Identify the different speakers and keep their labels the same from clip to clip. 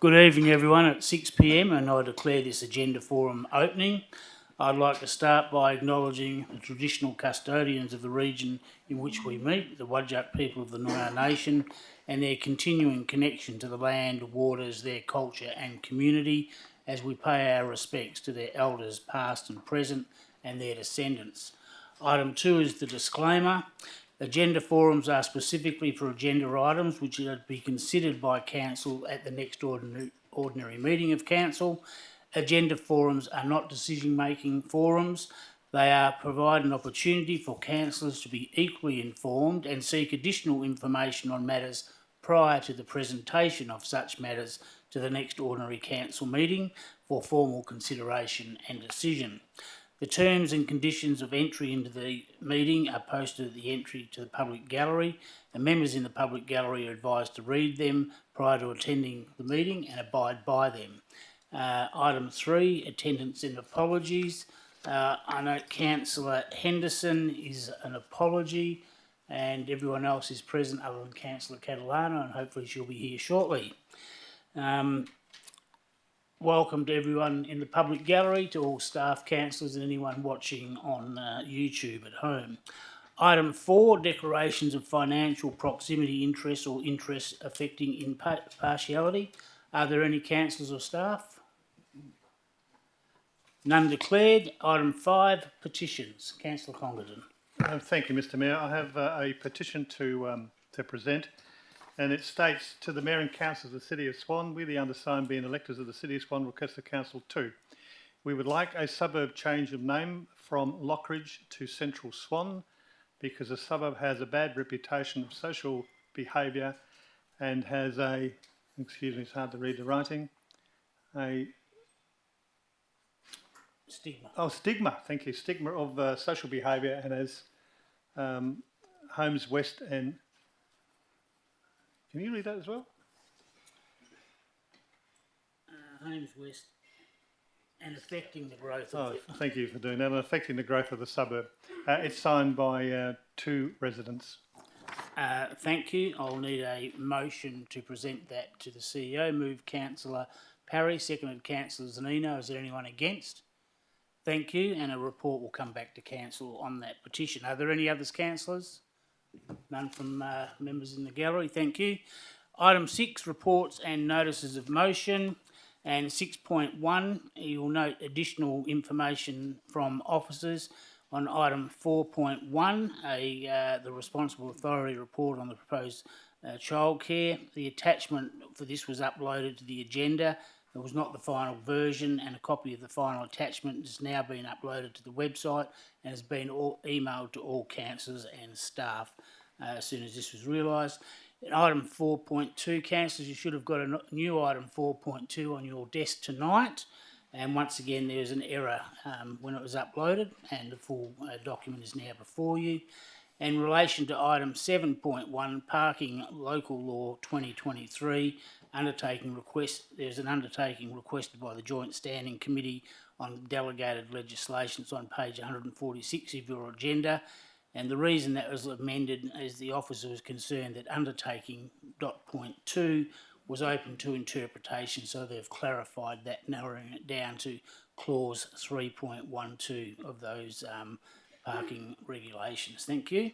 Speaker 1: Good evening, everyone, at 6 p.m, and I declare this agenda forum opening. I'd like to start by acknowledging the traditional custodians of the region in which we meet, the Whadjuk people of the Noongar Nation, and their continuing connection to the land, waters, their culture and community, as we pay our respects to their elders past and present and their descendants. Item 2 is the disclaimer. Agenda forums are specifically for agenda items which are to be considered by Council at the next ordinary meeting of Council. Agenda forums are not decision-making forums. They are provide an opportunity for councillors to be equally informed and seek additional information on matters prior to the presentation of such matters to the next ordinary council meeting for formal consideration and decision. The terms and conditions of entry into the meeting are posted at the entry to the public gallery, and members in the public gallery are advised to read them prior to attending the meeting and abide by them. Item 3, attendance and apologies. I know Councillor Henderson is an apology, and everyone else is present other than Councillor Catalano, and hopefully she'll be here shortly. Welcome to everyone in the public gallery, to all staff, councillors and anyone watching on YouTube at home. Item 4, declarations of financial proximity interest or interests affecting impartiality. Are there any councillors or staff? None declared. Item 5, petitions. Councillor Congerton.
Speaker 2: Thank you, Mr Mayor. I have a petition to present, and it states, to the Mayor and Council of the City of Swan, we the undersigned being electors of the City of Swan request the Council to. We would like a suburb change of name from Lockridge to Central Swan, because the suburb has a bad reputation of social behaviour and has a, excuse me, it's hard to read the writing,
Speaker 1: Stigma.
Speaker 2: Oh, stigma, thank you. Stigma of social behaviour, and as Holmes West and... Can you read that as well?
Speaker 1: Holmes West and affecting the growth of it.
Speaker 2: Thank you for doing that, and affecting the growth of the suburb. It's signed by 2 residents.
Speaker 1: Thank you. I'll need a motion to present that to the CEO. Move Councillor Parry, seconded Councillor Zanino. Is there anyone against? Thank you, and a report will come back to Council on that petition. Are there any others, councillors? None from members in the gallery. Thank you. Item 6, reports and notices of motion. And 6.1, you will note additional information from officers. On item 4.1, the responsible authority report on the proposed childcare. The attachment for this was uploaded to the agenda. It was not the final version, and a copy of the final attachment has now been uploaded to the website and has been emailed to all councillors and staff as soon as this was realised. In item 4.2, councillors, you should have got a new item 4.2 on your desk tonight. And once again, there's an error when it was uploaded, and the full document is now before you. In relation to item 7.1, parking local law 2023, undertaking request, there's an undertaking requested by the Joint Standing Committee on Delegated Legislation. It's on page 146 of your agenda. And the reason that was amended is the officer was concerned that undertaking .2 was open to interpretation, so they've clarified that, narrowing it down to clause 3.12 of those parking regulations. Thank you.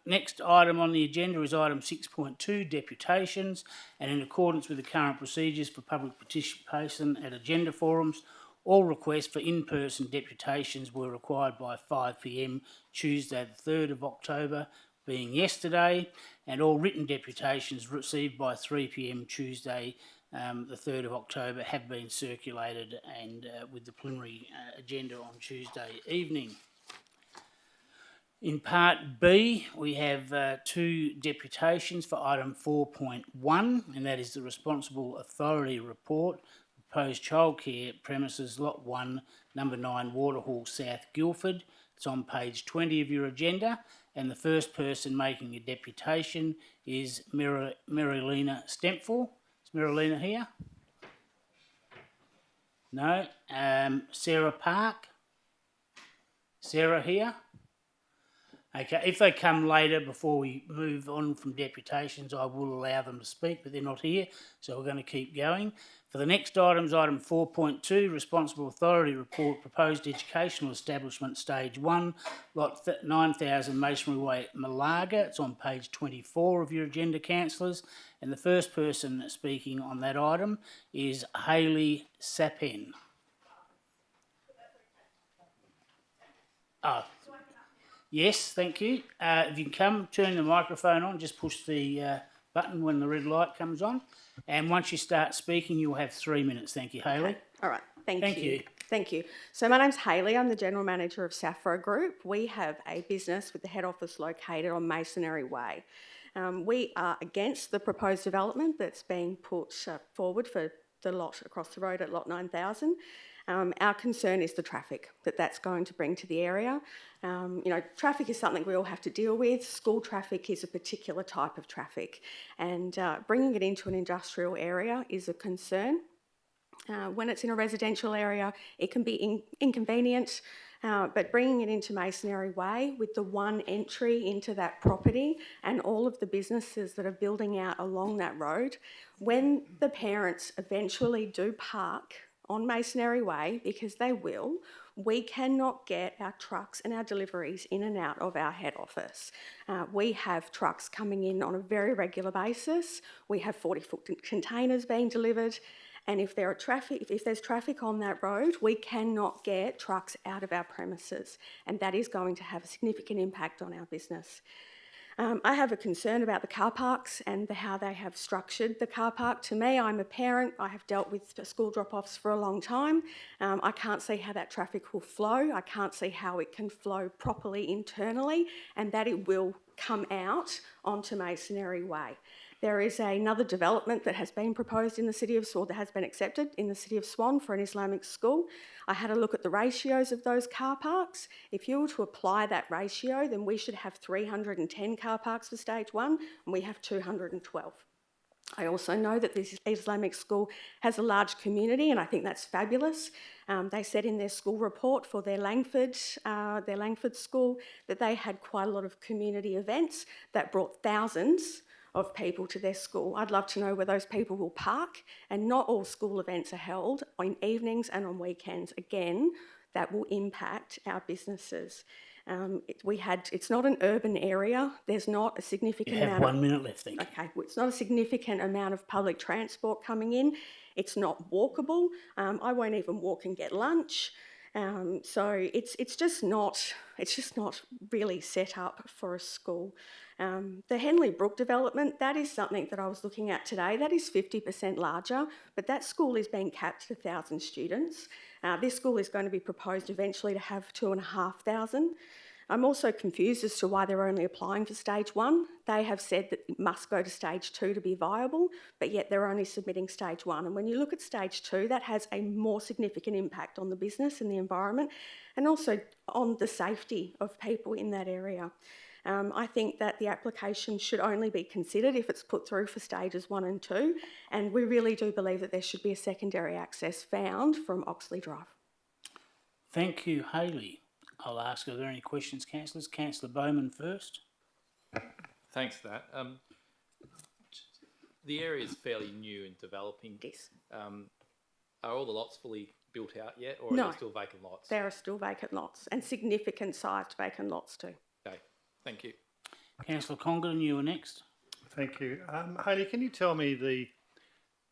Speaker 1: Next item on the agenda is item 6.2, deputations, and in accordance with the current procedures for public participation at agenda forums, all requests for in-person deputations were required by 5 p.m. Tuesday the 3rd of October, being yesterday, and all written deputations received by 3 p.m. Tuesday the 3rd of October have been circulated, and with the preliminary agenda on Tuesday evening. In part B, we have 2 deputations for item 4.1, and that is the responsible authority report, proposed childcare premises, lot 1, number 9, Waterhall South, Guildford. It's on page 20 of your agenda, and the first person making a deputation is Marilena Stempfel. Is Marilena here? No. Sarah Park? Sarah here? Okay, if they come later before we move on from deputations, I will allow them to speak, but they're not here, so we're going to keep going. For the next items, item 4.2, Responsible Authority Report, Proposed Educational Establishment, Stage 1, Lot 9000 Masonry Way, Malaga. It's on page 24 of your agenda, councillors. And the first person speaking on that item is Hayley Sapin. Oh. Yes, thank you. If you can come, turn the microphone on, just push the button when the red light comes on. And once you start speaking, you'll have 3 minutes. Thank you, Hayley.
Speaker 3: Okay. All right. Thank
Speaker 1: Thank
Speaker 3: you.
Speaker 1: you.
Speaker 3: Thank you. So my name's Hayley. I'm the General Manager of Safra Group. We have a business with the head office located on Masonry Way. We are against the proposed development that's being put forward for the lot across the road at Lot 9000. Our concern is the traffic that's going to bring to the area. Traffic is something we all have to deal with. School traffic is a particular type of traffic, and bringing it into an industrial area is a concern. When it's in a residential area, it can be inconvenient, but bringing it into Masonry Way with the one entry into that property and all of the businesses that are building out along that road, when the parents eventually do park on Masonry Way, because they will, we cannot get our trucks and our deliveries in and out of our head office. We have trucks coming in on a very regular basis. We have 40-foot containers being delivered. And if there's traffic on that road, we cannot get trucks out of our premises, and that is going to have a significant impact on our business. I have a concern about the car parks and how they have structured the car park. To me, I'm a parent. I have dealt with school drop-offs for a long time. I can't see how that traffic will flow. I can't see how it can flow properly internally, and that it will come out onto Masonry Way. There is another development that has been proposed in the City of Swan, that has been accepted in the City of Swan for an Islamic school. I had a look at the ratios of those car parks. If you were to apply that ratio, then we should have 310 car parks for stage 1, and we have 212. I also know that this Islamic school has a large community, and I think that's fabulous. They said in their school report for their Langford school that they had quite a lot of community events that brought thousands of people to their school. I'd love to know where those people will park, and not all school events are held on evenings and on weekends. Again, that will impact our businesses. It's not an urban area. There's not a significant
Speaker 1: You have 1 minute left, thank you.
Speaker 3: Okay, well, it's not a significant amount of public transport coming in. It's not walkable. I won't even walk and get lunch. So it's just not really set up for a school. The Henley Brook development, that is something that I was looking at today. That is 50% larger, but that school is being capped at 1,000 students. This school is going to be proposed eventually to have 2,500. I'm also confused as to why they're only applying for stage 1. They have said that it must go to stage 2 to be viable, but yet they're only submitting stage 1. And when you look at stage 2, that has a more significant impact on the business and the environment, and also on the safety of people in that area. I think that the application should only be considered if it's put through for stages 1 and 2, and we really do believe that there should be a secondary access found from Oxley Drive.
Speaker 1: Thank you, Hayley. I'll ask, are there any questions, councillors? Councillor Bowman first.
Speaker 4: Thanks for that. The area is fairly new and developing.
Speaker 3: Yes.
Speaker 4: Are all the lots fully built out yet, or
Speaker 3: No.
Speaker 4: are there still vacant lots?
Speaker 3: There are still vacant lots, and significant sized vacant lots too.
Speaker 4: Okay, thank you.
Speaker 1: Councillor Congdon, you are next.
Speaker 2: Thank you. Hayley, can you tell me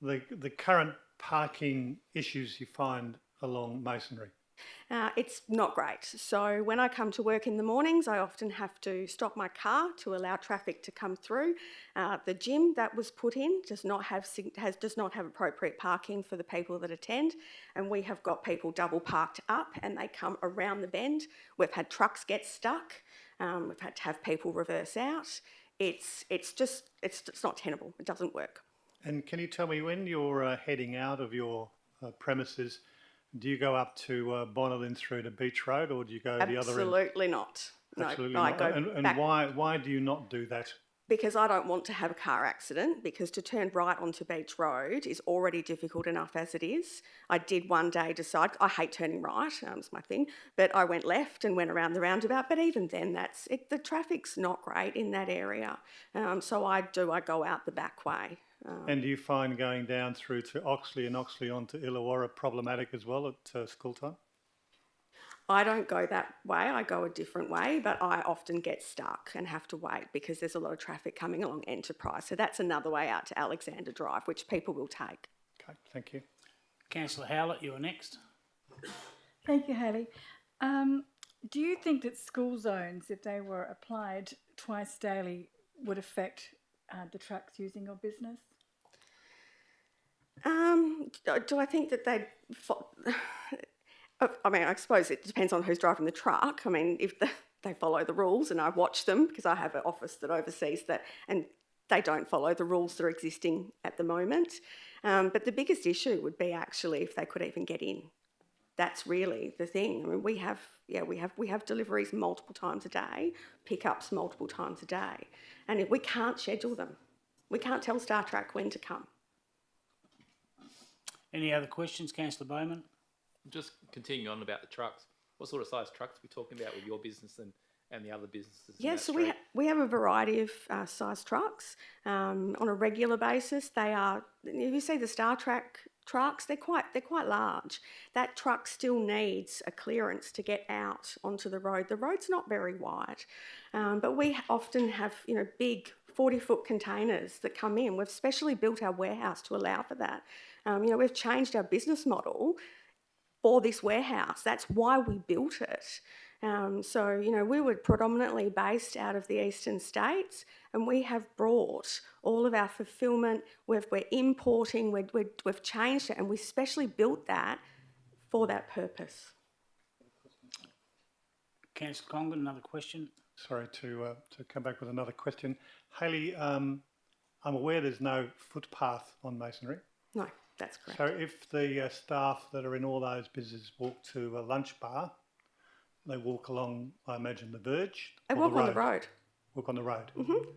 Speaker 2: the current parking issues you find along Masonry?
Speaker 3: It's not great. So when I come to work in the mornings, I often have to stop my car to allow traffic to come through. The gym that was put in does not have appropriate parking for the people that attend, and we have got people double parked up and they come around the bend. We've had trucks get stuck. We've had to have people reverse out. It's not tenable. It doesn't work.
Speaker 2: And can you tell me, when you're heading out of your premises, do you go up to Bonnelin through to Beach Road, or do you go the other end?
Speaker 3: Absolutely not.
Speaker 2: Absolutely
Speaker 3: no,
Speaker 2: not.
Speaker 3: I go
Speaker 2: and
Speaker 3: back.
Speaker 2: why do you not do that?
Speaker 3: because I don't want to have a car accident, because to turn right onto Beach Road is already difficult enough as it is. I did one day decide, I hate turning right, it's my thing, but I went left and went around the roundabout, but even then the traffic's not great in that area. So I go out the back way.
Speaker 2: And do you find going down through to Oxley and Oxley onto Illawarra problematic as well at school time?
Speaker 3: I don't go that way, I go a different way, but I often get stuck and have to wait because there's a lot of traffic coming along Enterprise. So that's another way out to Alexander Drive, which people will take.
Speaker 2: Okay, thank you.
Speaker 1: Councillor Howlett, you are next.
Speaker 5: Thank you, Hayley. Do you think that school zones, if they were applied twice daily, would affect the trucks using your business?
Speaker 3: Do I think that they'd... I mean, I suppose it depends on who's driving the truck. I mean, if they follow the rules, and I watch them because I have an office that oversees that, and they don't follow the rules that are existing at the moment. But the biggest issue would be actually if they could even get in. That's really the thing. I mean, we have deliveries multiple times a day, pickups multiple times a day, and we can't schedule them. We can't tell StarTrack when to come.
Speaker 1: Any other questions, Councillor Bowman?
Speaker 4: Just continuing on about the trucks. What sort of size trucks are we talking about with your business and the other businesses? in
Speaker 3: Yeah,
Speaker 4: that
Speaker 3: so
Speaker 4: street?
Speaker 3: we have a variety of size trucks. On a regular basis, they are. If you see the StarTrack trucks, they're quite large. That truck still needs a clearance to get out onto the road. The road's not very wide, but we often have big 40-foot containers that come in. We've specially built our warehouse to allow for that. We've changed our business model for this warehouse. That's why we built it. We were predominantly based out of the eastern states, and we have brought all of our fulfilment. We're importing. We've changed it, and we specially built that for that purpose.
Speaker 1: Councillor Congan, another question.
Speaker 2: Sorry to come back with another question. Hayley, I'm aware there's no footpath on Masonry.
Speaker 3: No, that's correct.
Speaker 2: So if the staff that are in all those businesses walk to a lunch bar, they walk along, I imagine, the verge?
Speaker 3: They
Speaker 2: or
Speaker 3: walk on the road.
Speaker 2: Walk on the road. Mm-hmm.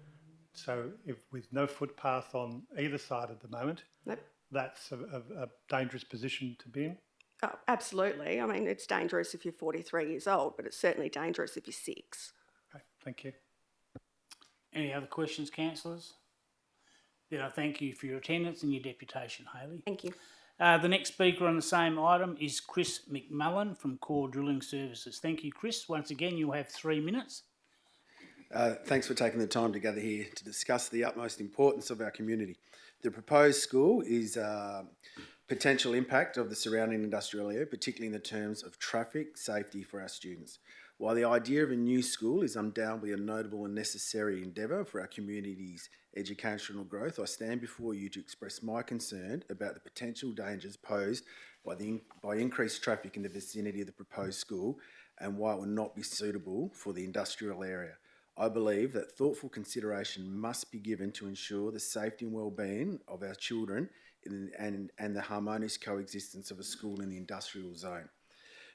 Speaker 2: So if with no footpath on either side at the moment,
Speaker 3: Nope.
Speaker 2: that's a dangerous position to be in?
Speaker 3: Oh, absolutely. I mean, it's dangerous if you're 43 years old, but it's certainly dangerous if you're 6.
Speaker 2: Okay, thank you.
Speaker 1: Any other questions, councillors? Then I thank you for your attendance and your deputation, Hayley.
Speaker 3: Thank you.
Speaker 1: The next speaker on the same item is Chris McMullen from Core Drilling Services. Thank you, Chris. Once again, you'll have 3 minutes.
Speaker 6: Thanks for taking the time to gather here to discuss the utmost importance of our community. The proposed school is potential impact of the surrounding industrial area, particularly in the terms of traffic safety for our students. While the idea of a new school is undoubtedly a notable and necessary endeavour for our community's educational growth, I stand before you to express my concern about the potential dangers posed by increased traffic in the vicinity of the proposed school and why it will not be suitable for the industrial area. I believe that thoughtful consideration must be given to ensure the safety and well-being of our children and the harmonious coexistence of a school in the industrial zone.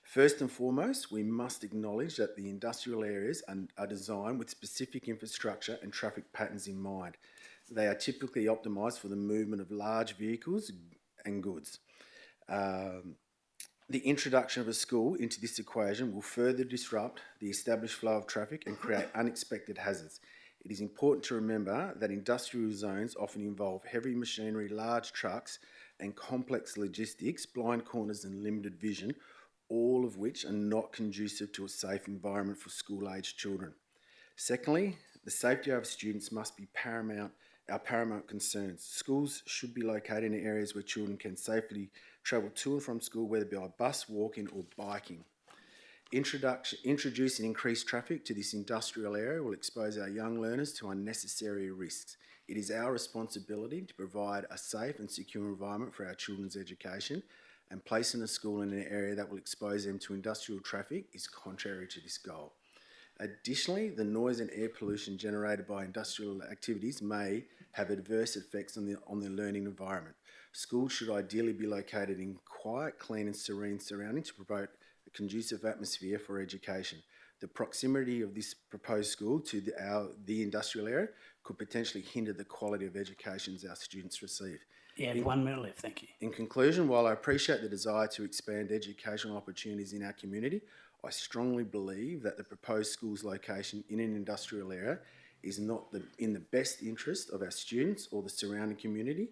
Speaker 6: First and foremost, we must acknowledge that the industrial areas are designed with specific infrastructure and traffic patterns in mind. They are typically optimised for the movement of large vehicles and goods. The introduction of a school into this equation will further disrupt the established flow of traffic and create unexpected hazards. It is important to remember that industrial zones often involve heavy machinery, large trucks, and complex logistics, blind corners and limited vision, all of which are not conducive to a safe environment for school-aged children. Secondly, the safety of our students must be our paramount concerns. Schools should be located in areas where children can safely travel to and from school, whether by bus, walking or biking. Introducing increased traffic to this industrial area will expose our young learners to unnecessary risks. It is our responsibility to provide a safe and secure environment for our children's education, and placing a school in an area that will expose them to industrial traffic is contrary to this goal. Additionally, the noise and air pollution generated by industrial activities may have adverse effects on the learning environment. Schools should ideally be located in quiet, clean and serene surroundings to promote a conducive atmosphere for education. The proximity of this proposed school to the industrial area could potentially hinder the quality of educations our students receive.
Speaker 1: You have 1 minute left, thank you.
Speaker 6: In conclusion, while I appreciate the desire to expand educational opportunities in our community, I strongly believe that the proposed school's location in an industrial area is not in the best interest of our students or the surrounding community.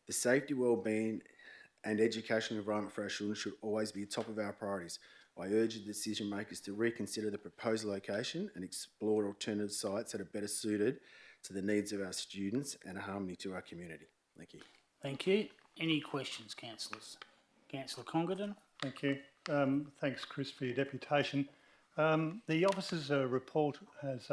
Speaker 6: The safety, well-being and educational environment for our children should always be top of our priorities. I urge the decision makers to reconsider the proposed location and explore alternative sites that are better suited to the needs of our students and harmony to our community. Thank you.
Speaker 1: Thank you. Any questions, councillors? Councillor Congerton?
Speaker 2: Thank you. Thanks, Chris, for your deputation. The officer's report has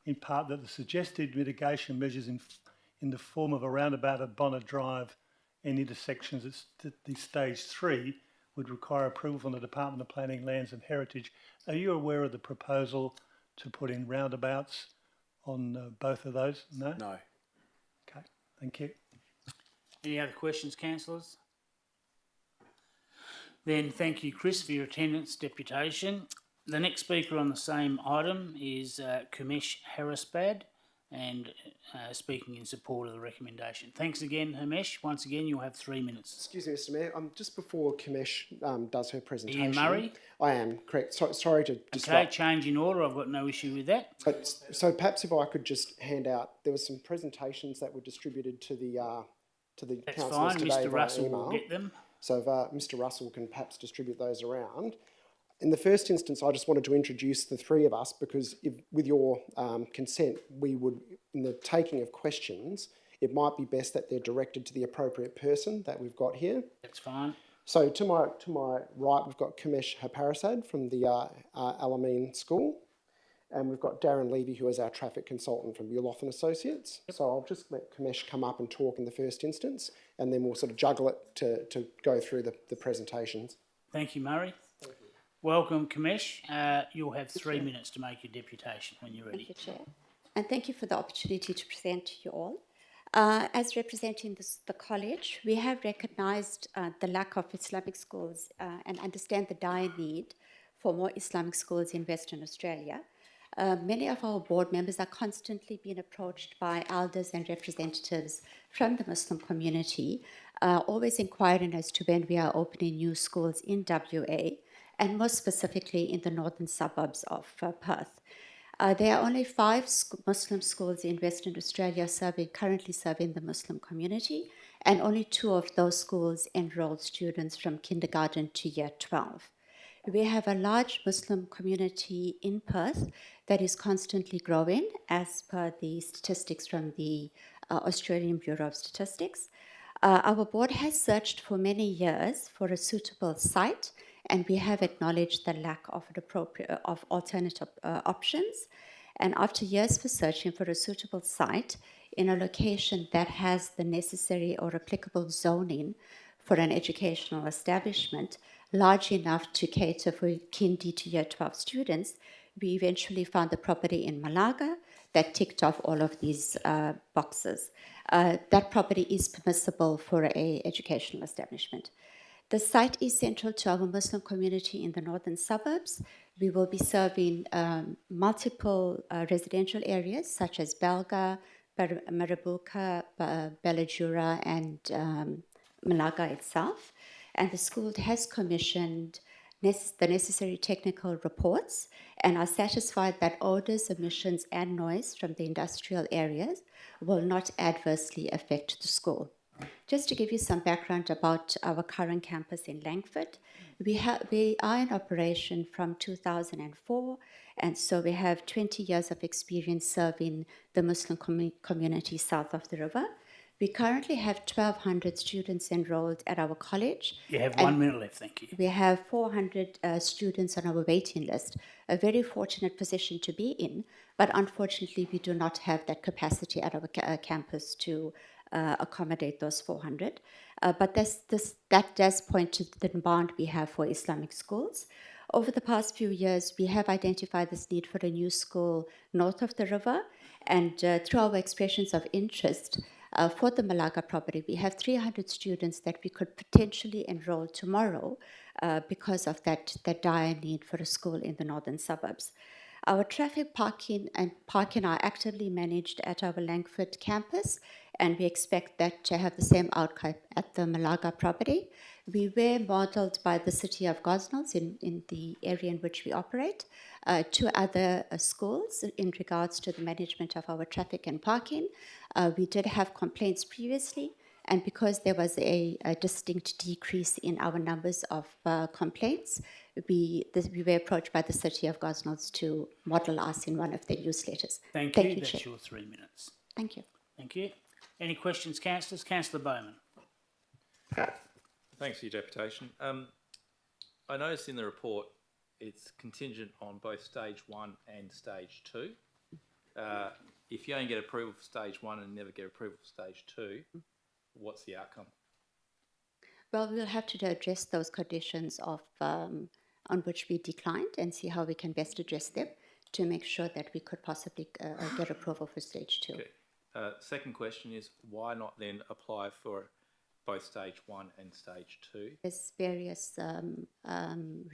Speaker 2: in part that the suggested mitigation measures in the form of a roundabout at Bonner Drive and intersections at the stage 3 would require approval from the Department of Planning, Lands and Heritage. Are you aware of the proposal to put in roundabouts on both of those? No?
Speaker 6: No.
Speaker 2: Okay, thank you.
Speaker 1: Any other questions, councillors? Then thank you, Chris, for your attendance deputation. The next speaker on the same item is Kumesh Harrisbad, and speaking in support of the recommendation. Thanks again, Himesh. Once again, you'll have 3 minutes.
Speaker 7: Excuse me, Mr. Mayor. Just before Kamesh does her presentation.
Speaker 1: Ian Murray?
Speaker 7: I am, correct. Sorry to
Speaker 1: Okay,
Speaker 7: disrupt.
Speaker 1: change in order. I've got no issue with that.
Speaker 7: But, so perhaps if I could just hand out, there were some presentations that were distributed to the
Speaker 1: That's
Speaker 7: councillors
Speaker 1: fine.
Speaker 7: today
Speaker 1: Mr.
Speaker 7: via
Speaker 1: Russell
Speaker 7: email.
Speaker 1: will get them.
Speaker 7: So if Mr. Russell can perhaps distribute those around. In the first instance, I just wanted to introduce the three of us because with your consent, we would, in the taking of questions, it might be best that they're directed to the appropriate person that we've got here.
Speaker 1: That's fine.
Speaker 7: So to my right, we've got Kumesh Harrisbad from the Alameen School. And we've got Darren Levy, who is our traffic consultant from Muloff and Associates. Yep. So I'll just let Kumesh come up and talk in the first instance, and then we'll sort of juggle it to go through the presentations.
Speaker 1: Thank you, Murray. Welcome, Kamesh. You'll have 3 minutes to make your deputation when you're ready.
Speaker 8: Thank you, Chair. And thank you for the opportunity to present to you all. As representing the college, we have recognised the lack of Islamic schools and understand the dire need for more Islamic schools in Western Australia. Many of our board members are constantly being approached by elders and representatives from the Muslim community, always inquiring as to when we are opening new schools in WA, and more specifically in the northern suburbs of Perth. There are only 5 Muslim schools in Western Australia currently serving the Muslim community, and only 2 of those schools enroll students from kindergarten to year 12. We have a large Muslim community in Perth that is constantly growing as per the statistics from the Australian Bureau of Statistics. Our board has searched for many years for a suitable site, and we have acknowledged the lack of alternative options. And after years for searching for a suitable site in a location that has the necessary or applicable zoning for an educational establishment, large enough to cater for kindy to year 12 students, we eventually found the property in Malaga that ticked off all of these boxes. That property is permissible for an educational establishment. The site is central to our Muslim community in the northern suburbs. We will be serving multiple residential areas such as Belga, Marabuka, Bellajura, and Malaga itself. And the school has commissioned the necessary technical reports and are satisfied that odours, emissions and noise from the industrial areas will not adversely affect the school. Just to give you some background about our current campus in Langford, we are in operation from 2004, and so we have 20 years of experience serving the Muslim community south of the river. We currently have 1,200 students enrolled at our college.
Speaker 1: You have 1 minute left, thank you.
Speaker 8: We have 400 students on our waiting list, a very fortunate position to be in, but unfortunately we do not have that capacity at our campus to accommodate those 400. But that does point to the demand we have for Islamic schools. Over the past few years, we have identified this need for a new school north of the river, and through our expressions of interest, for the Malaga property, we have 300 students that we could potentially enroll tomorrow because of that dire need for a school in the northern suburbs. Our traffic parking are actively managed at our Langford campus, and we expect that to have the same outcome at the Malaga property. We were modelled by the City of Gosnells in the area in which we operate, two other schools in regards to the management of our traffic and parking. We did have complaints previously, and because there was a distinct decrease in our numbers of complaints, we were approached by the City of Gosnells to model us in one of their newsletters.
Speaker 1: Thank you.
Speaker 8: Chair.
Speaker 1: That's your 3 minutes.
Speaker 8: Thank you.
Speaker 1: Thank you. Any questions, councillors? Councillor Bowman.
Speaker 4: Thanks for your deputation. I noticed in the report it's contingent on both stage 1 and stage 2. If you only get approval for stage 1 and never get approval for stage 2, what's the outcome?
Speaker 8: Well, we'll have to address those conditions of on which we declined and see how we can best address them to make sure that we could possibly get approval for stage 2.
Speaker 4: Okay. Second question is, why not then apply for both stage 1 and stage 2?
Speaker 8: There's various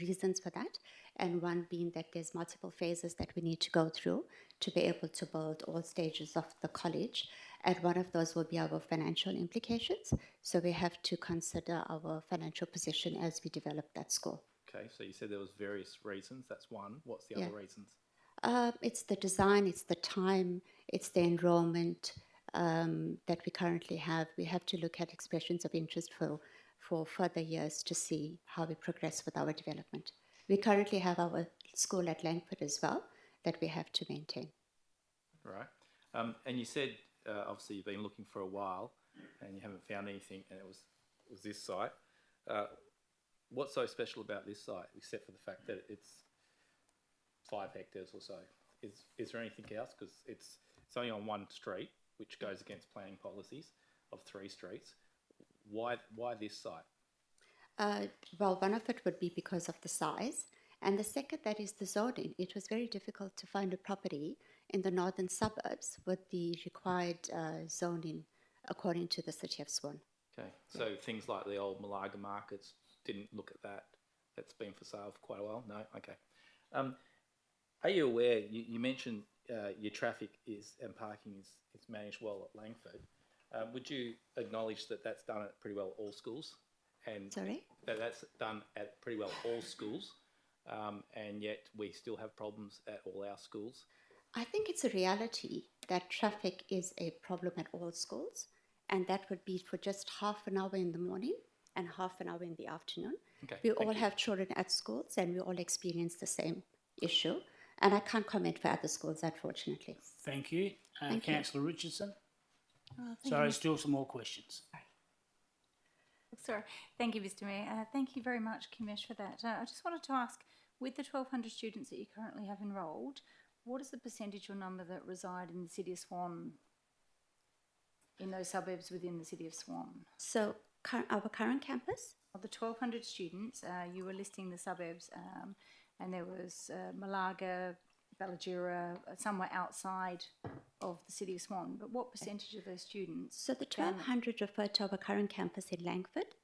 Speaker 8: reasons for that, and one being that there's multiple phases that we need to go through to be able to build all stages of the college, and one of those will be our financial implications. So we have to consider our financial position as we develop that school.
Speaker 4: Okay, so you said there was various reasons. That's one. What's the
Speaker 8: Yeah.
Speaker 4: other reasons?
Speaker 8: It's the design, it's the time, it's the enrollment that we currently have. We have to look at expressions of interest for further years to see how we progress with our development. We currently have our school at Langford as well that we have to maintain.
Speaker 4: Right. And you said, obviously, you've been looking for a while and you haven't found anything, and it was this site. What's so special about this site, except for the fact that it's 5 hectares or so? Is there anything else? Because it's only on one street, which goes against planning policies of 3 streets. Why this site?
Speaker 8: Well, one of it would be because of the size, and the second, that is the zoning. It was very difficult to find a property in the northern suburbs with the required zoning according to the City of Swan.
Speaker 4: Okay, so things like the old Malaga markets didn't look at that. That's been for sale for quite a while. No, okay. Are you aware? You mentioned your traffic and parking is managed well at Langford. Would you acknowledge that that's done at pretty well all schools? And
Speaker 8: Sorry?
Speaker 4: that's done at pretty well all schools, and yet we still have problems at all our schools.
Speaker 8: I think it's a reality that traffic is a problem at all schools, and that would be for just half an hour in the morning and half an hour in the afternoon.
Speaker 4: Okay,
Speaker 8: We
Speaker 4: thank
Speaker 8: all
Speaker 4: you.
Speaker 8: have children at schools, and we all experience the same issue. And I can't comment for other schools, unfortunately.
Speaker 1: Thank you.
Speaker 8: Thank you.
Speaker 1: Councillor Richardson.
Speaker 9: Thank
Speaker 1: Sorry,
Speaker 9: you,
Speaker 1: still some more questions.
Speaker 9: Sorry. Thank you, Mr Mayor. Thank you very much, Kimesh, for that. I just wanted to ask, with the 1,200 students that you currently have enrolled, what is the percentage or number that reside in the City of Swan, in those suburbs within the City of Swan?
Speaker 8: So our current campus,
Speaker 9: Of the 1,200 students, you were listing the suburbs, and there was Malaga, Ballajura, somewhere outside of the City of Swan. But what percentage of those students?
Speaker 8: so the 1,200 refer to our current campus in Langford.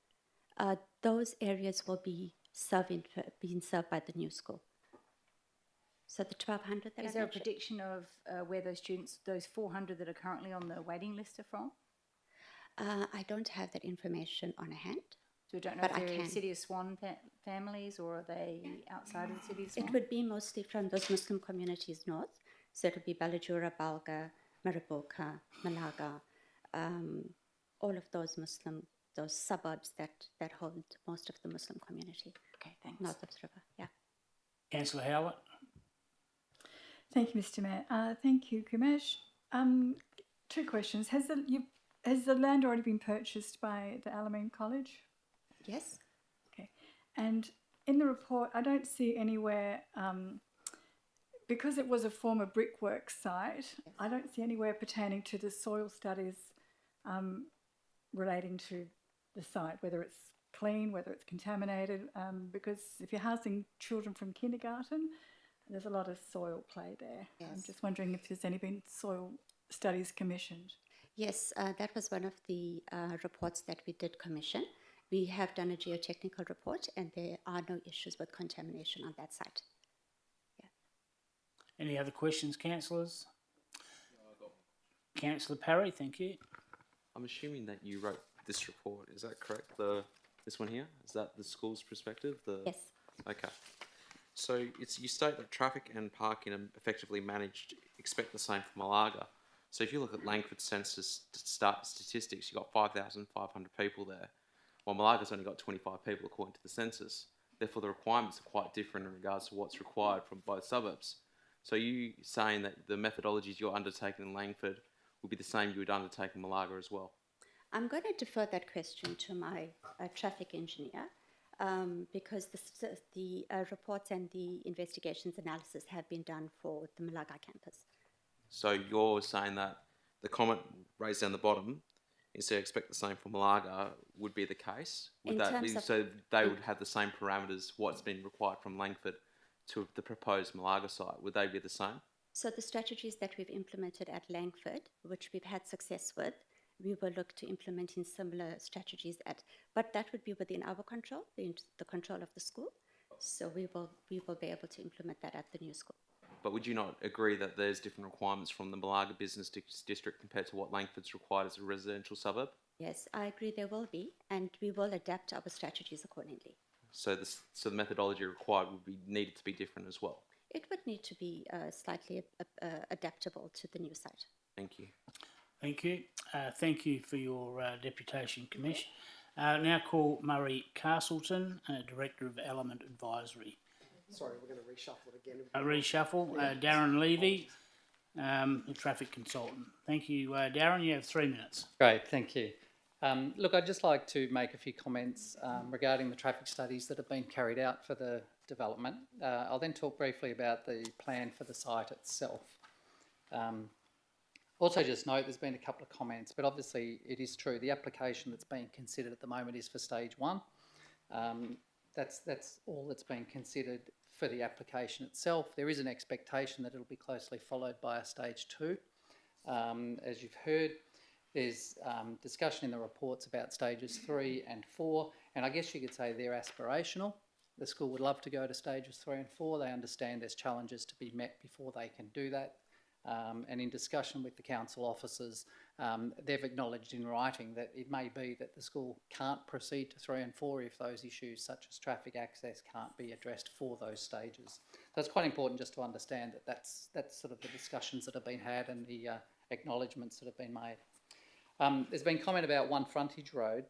Speaker 8: Those areas will be being served by the new school. So the 1,200 that
Speaker 9: Is
Speaker 8: I
Speaker 9: there a
Speaker 8: mentioned.
Speaker 9: prediction of where those students, those 400 that are currently on the waiting list, are from?
Speaker 8: I don't have that information on hand.
Speaker 9: So we don't know
Speaker 8: But
Speaker 9: if
Speaker 8: I
Speaker 9: they're
Speaker 8: can.
Speaker 9: City of Swan families, or are they outside of the City of Swan?
Speaker 8: It would be mostly from those Muslim communities north. So it would be Ballajura, Balga, Mariboka, Malaga, all of those those suburbs that hold most of the Muslim community
Speaker 9: Okay, thanks.
Speaker 8: north of the river. Yeah.
Speaker 1: Councillor Howlett.
Speaker 5: Thank you, Mr Mayor. Thank you, Kumesh. 2 questions. Has the land already been purchased by the Alamein College?
Speaker 8: Yes.
Speaker 5: Okay. And in the report, I don't see anywhere, because it was a former brickwork site, I don't see anywhere pertaining to the soil studies relating to the site, whether it's clean, whether it's contaminated, because if you're housing children from kindergarten, there's a lot of soil play there. I'm
Speaker 8: Yes.
Speaker 5: just wondering if there's any been soil studies commissioned.
Speaker 8: Yes, that was one of the reports that we did commission. We have done a geotechnical report, and there are no issues with contamination on that site.
Speaker 1: Any other questions, councillors? Councillor Parry, thank you.
Speaker 10: I'm assuming that you wrote this report. Is that correct? This one here, is that the school's perspective?
Speaker 8: Yes.
Speaker 10: Okay. So you state that traffic and parking are effectively managed. Expect the same from Malaga. So if you look at Langford census statistics, you've got 5,500 people there, while Malaga's only got 25 people according to the census. Therefore, the requirements are quite different in regards to what's required from both suburbs. So you saying that the methodologies you're undertaking in Langford will be the same you would undertake in Malaga as well?
Speaker 8: I'm going to defer that question to my traffic engineer because the reports and the investigations analysis have been done for the Malaga campus.
Speaker 10: So you're saying that the comment raised down the bottom, instead of expect the same from Malaga, would be the case? Would
Speaker 8: In
Speaker 10: that
Speaker 8: terms
Speaker 10: be,
Speaker 8: of-
Speaker 10: so they would have the same parameters, what's been required from Langford to the proposed Malaga site? Would they be the same?
Speaker 8: So the strategies that we've implemented at Langford, which we've had success with, we will look to implement in similar strategies but that would be within our control, the control of the school. So we will be able to implement that at the new school.
Speaker 10: But would you not agree that there's different requirements from the Malaga Business District compared to what Langford's required as a residential suburb?
Speaker 8: Yes, I agree there will be, and we will adapt our strategies accordingly.
Speaker 10: So the methodology required would be needed to be different as well.
Speaker 8: It would need to be slightly adaptable to the new site.
Speaker 10: Thank you.
Speaker 1: Thank you. Thank you for your deputation, Commish. Now call Murray Castleton, Director of Element Advisory.
Speaker 7: Sorry, we're going to reshuffle it again.
Speaker 1: Reshuffle. Darren Levy, the Traffic Consultant. Thank you, Darren. You have 3 minutes.
Speaker 11: Great, thank you. Look, I'd just like to make a few comments regarding the traffic studies that have been carried out for the development. I'll then talk briefly about the plan for the site itself. Also just note there's been a couple of comments, but obviously it is true the application that's being considered at the moment is for stage 1. That's all that's being considered for the application itself. There is an expectation that it'll be closely followed by a stage 2. As you've heard, there's discussion in the reports about stages 3 and 4, and I guess you could say they're aspirational. The school would love to go to stages 3 and 4. They understand there's challenges to be met before they can do that. And in discussion with the council officers, they've acknowledged in writing that it may be that the school can't proceed to 3 and 4 if those issues such as traffic access can't be addressed for those stages. So it's quite important just to understand that that's sort of the discussions that have been had and the acknowledgements that have been made. There's been comment about one frontage road.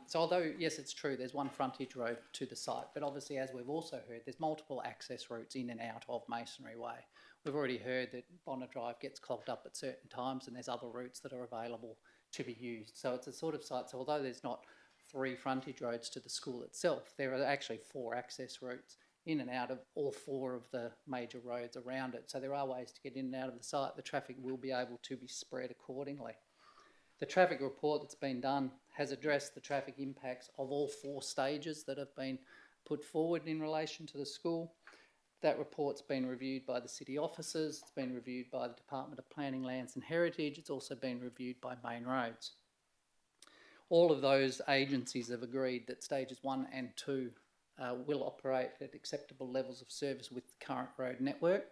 Speaker 11: So although, yes, it's true, there's one frontage road to the site, but obviously, as we've also heard, there's multiple access routes in and out of Masonry Way. We've already heard that Bonner Drive gets clogged up at certain times and there's other routes that are available to be used. So it's a sort of site, so although there's not 3 frontage roads to the school itself, there are actually 4 access routes in and out of all 4 of the major roads around it. So there are ways to get in and out of the site. The traffic will be able to be spread accordingly. The traffic report that's been done has addressed the traffic impacts of all 4 stages that have been put forward in relation to the school. That report's been reviewed by the city officers, it's been reviewed by the Department of Planning, Lands and Heritage, it's also been reviewed by Main Roads. All of those agencies have agreed that stages 1 and 2 will operate at acceptable levels of service with the current road network.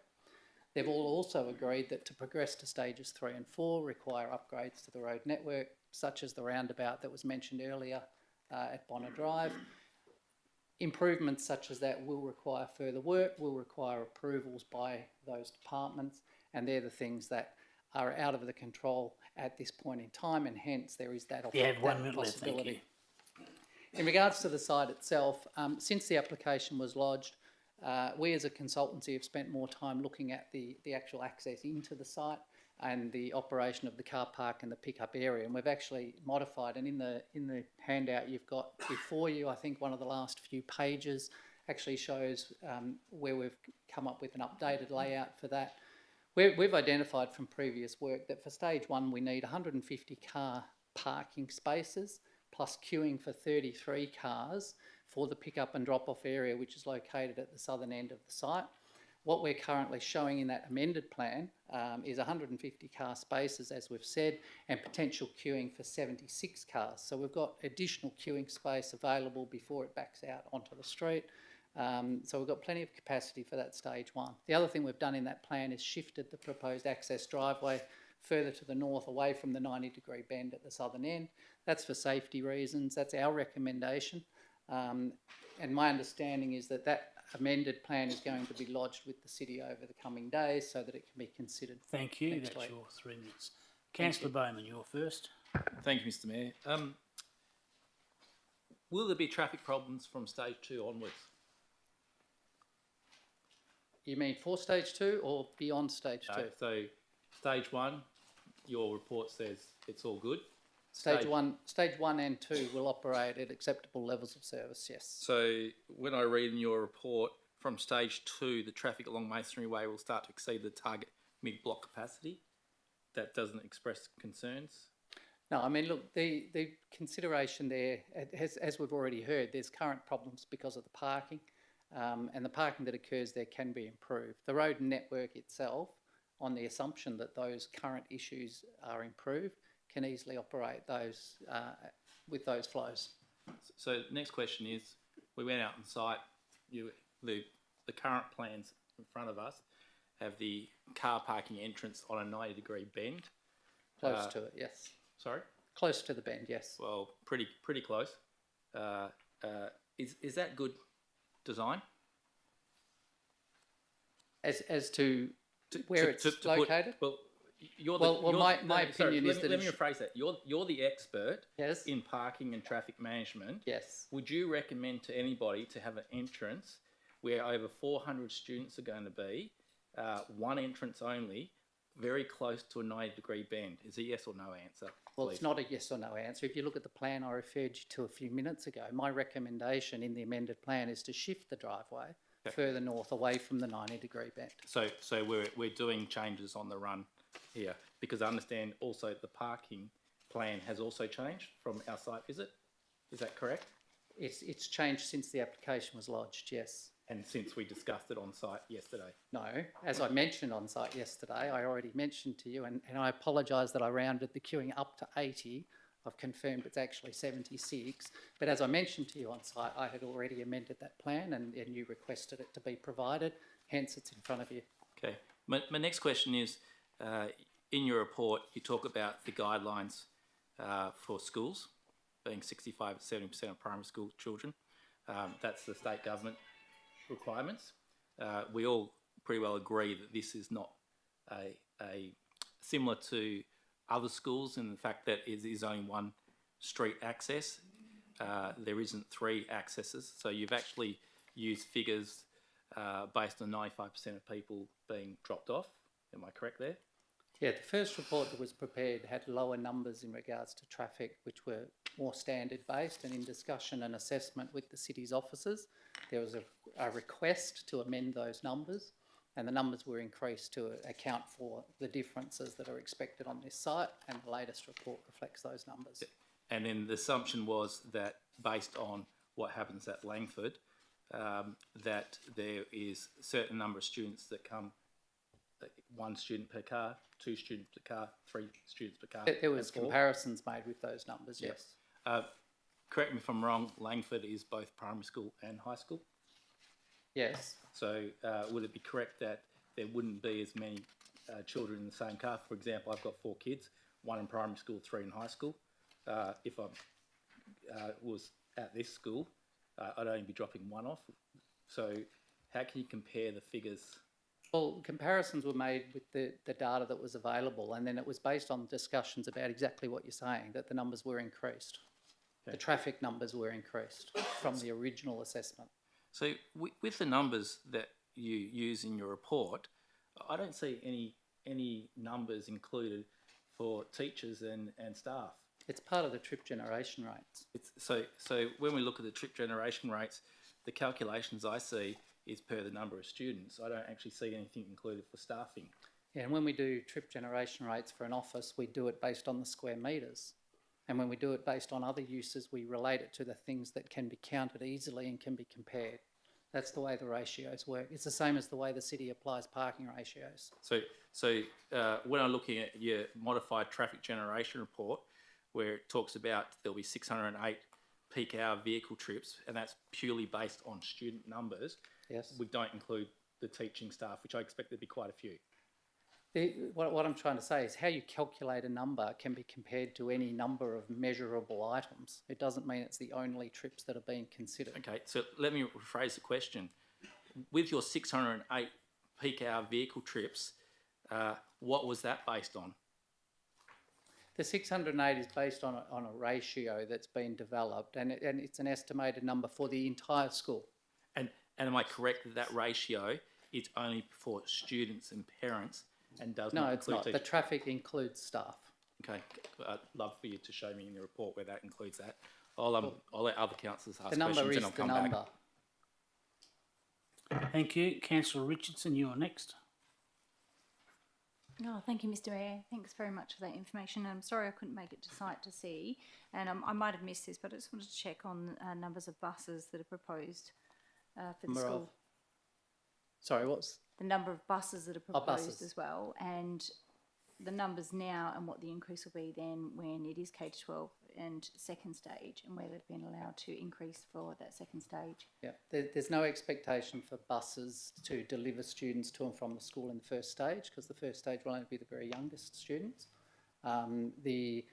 Speaker 11: They've all also agreed that to progress to stages 3 and 4 require upgrades to the road network, such as the roundabout that was mentioned earlier at Bonner Drive. Improvements such as that will require further work, will require approvals by those departments, and they're the things that are out of the control at this point in time, and hence there is that
Speaker 1: You have 1 minute left, thank you.
Speaker 11: In regards to the site itself, since the application was lodged, we as a consultancy have spent more time looking at the actual access into the site and the operation of the car park and the pickup area, and we've actually modified, and in the handout you've got before you, I think one of the last few pages actually shows where we've come up with an updated layout for that. We've identified from previous work that for stage 1 we need 150 car parking spaces plus queuing for 33 cars for the pick-up and drop-off area, which is located at the southern end of the site. What we're currently showing in that amended plan is 150 car spaces, as we've said, and potential queuing for 76 cars. So we've got additional queuing space available before it backs out onto the street. So we've got plenty of capacity for that stage one. The other thing we've done in that plan is shifted the proposed access driveway further to the north, away from the 90-degree bend at the southern end. That's for safety reasons. That's our recommendation. And my understanding is that that amended plan is going to be lodged with the city over the coming days so that it can be considered.
Speaker 1: Thank you.
Speaker 11: Next
Speaker 1: That's
Speaker 11: week.
Speaker 1: your 3 minutes. Councillor Bowman, you're first.
Speaker 4: Thank you, Mr Mayor. Will there be traffic problems from stage 2 onwards?
Speaker 11: You mean for stage 2 or beyond stage 2?
Speaker 4: No, so stage 1, your report says it's all good.
Speaker 11: Stage one and 2 will operate at acceptable levels of service, yes.
Speaker 4: So when I read in your report, from stage 2, the traffic along Masonry Way will start to exceed the target mid-block capacity. That doesn't express concerns.
Speaker 11: No, I mean, look, the consideration there, as we've already heard, there's current problems because of the parking, and the parking that occurs there can be improved. The road network itself, on the assumption that those current issues are improved, can easily operate those with those flows.
Speaker 4: So the next question is, we went out on site, the current plans in front of us have the car parking entrance on a 90-degree bend.
Speaker 11: Close to it, yes.
Speaker 4: Sorry?
Speaker 11: Close to the bend, yes.
Speaker 4: Well, pretty close. Is that good design?
Speaker 11: As to where it's located?
Speaker 4: My
Speaker 11: opinion is that
Speaker 4: let me rephrase that. You're the expert
Speaker 11: Yes.
Speaker 4: in parking and traffic management.
Speaker 11: Yes.
Speaker 4: Would you recommend to anybody to have an entrance where over 400 students are going to be, one entrance only, very close to a 90-degree bend? Is a yes or no answer?
Speaker 11: Well,
Speaker 4: please?
Speaker 11: it's not a yes or no answer. If you look at the plan I referred you to a few minutes ago, my recommendation in the amended plan is to shift the driveway further north away from the 90-degree bend.
Speaker 4: So we're doing changes on the run here, because I understand also the parking plan has also changed from our site visit. Is that correct?
Speaker 11: It's changed since the application was lodged, yes.
Speaker 4: And since we discussed it on site yesterday?
Speaker 11: No, as I mentioned on site yesterday, I already mentioned to you, and I apologise that I rounded the queuing up to 80. I've confirmed it's actually 76. But as I mentioned to you on site, I had already amended that plan and you requested it to be provided. Hence, it's in front of you.
Speaker 4: Okay. My next question is, in your report, you talk about the guidelines for schools being 65 to 70% of primary school children. That's the state government requirements. We all pretty well agree that this is not a similar to other schools in the fact that it is only one street access. There isn't 3 accesses. So you've actually used figures based on 95% of people being dropped off. Am I correct there?
Speaker 11: Yeah, the first report that was prepared had lower numbers in regards to traffic, which were more standard based, and in discussion and assessment with the city's officers, there was a request to amend those numbers, and the numbers were increased to account for the differences that are expected on this site, and the latest report reflects those numbers.
Speaker 4: And then the assumption was that based on what happens at Langford, that there is a certain number of students that come, 1 student per car, 2 students per car, 3 students per car.
Speaker 11: There was
Speaker 4: and 4.
Speaker 11: comparisons made with those numbers, yes.
Speaker 4: Correct me if I'm wrong, Langford is both primary school and high school.
Speaker 11: Yes.
Speaker 4: So would it be correct that there wouldn't be as many children in the same car? For example, I've got 4 kids, 1 in primary school, 3 in high school. If I was at this school, I'd only be dropping 1 off. So how can you compare the figures?
Speaker 11: Well, comparisons were made with the data that was available, and then it was based on discussions about exactly what you're saying, that the numbers were increased.
Speaker 4: Okay.
Speaker 11: The traffic numbers were increased from the original assessment.
Speaker 4: So with the numbers that you use in your report, I don't see any numbers included for teachers and staff.
Speaker 11: It's part of the trip generation rates.
Speaker 4: So when we look at the trip generation rates, the calculations I see is per the number of students. I don't actually see anything included for staffing.
Speaker 11: Yeah, and when we do trip generation rates for an office, we do it based on the square metres. And when we do it based on other uses, we relate it to the things that can be counted easily and can be compared. That's the way the ratios work. It's the same as the way the city applies parking ratios.
Speaker 4: So when I'm looking at your modified traffic generation report, where it talks about there'll be 608 peak hour vehicle trips, and that's purely based on student numbers,
Speaker 11: Yes.
Speaker 4: we don't include the teaching staff, which I expect there'd be quite a few.
Speaker 11: What I'm trying to say is how you calculate a number can be compared to any number of measurable items. It doesn't mean it's the only trips that are being considered.
Speaker 4: Okay, so let me rephrase the question. With your 608 peak hour vehicle trips, what was that based on?
Speaker 11: The 608 is based on a ratio that's been developed, and it's an estimated number for the entire school.
Speaker 4: And am I correct that that ratio is only for students and parents and does
Speaker 11: No,
Speaker 4: not
Speaker 11: it's
Speaker 4: include
Speaker 11: not. The
Speaker 4: teachers?
Speaker 11: traffic includes staff.
Speaker 4: Okay, I'd love for you to show me in the report where that includes that. I'll let other councillors ask
Speaker 11: The number
Speaker 4: questions
Speaker 11: is
Speaker 4: and I'll
Speaker 11: the
Speaker 4: come
Speaker 11: number.
Speaker 4: back.
Speaker 1: Thank you. Councillor Richardson, you're next.
Speaker 9: Oh, thank you, Mr. Mayor. Thanks very much for that information. I'm sorry I couldn't make it to site to see, and I might have missed this, but I just wanted to check on numbers of buses that are proposed for the
Speaker 11: Number of-
Speaker 9: school.
Speaker 11: Sorry, what's
Speaker 9: The number of buses that are
Speaker 11: Oh,
Speaker 9: proposed
Speaker 11: buses.
Speaker 9: as well, and the numbers now and what the increase will be then when it is K-12 and second stage, and where they've been allowed to increase for that second stage.
Speaker 11: Yeah, there's no expectation for buses to deliver students to and from the school in the first stage, because the first stage will only be the very youngest students. The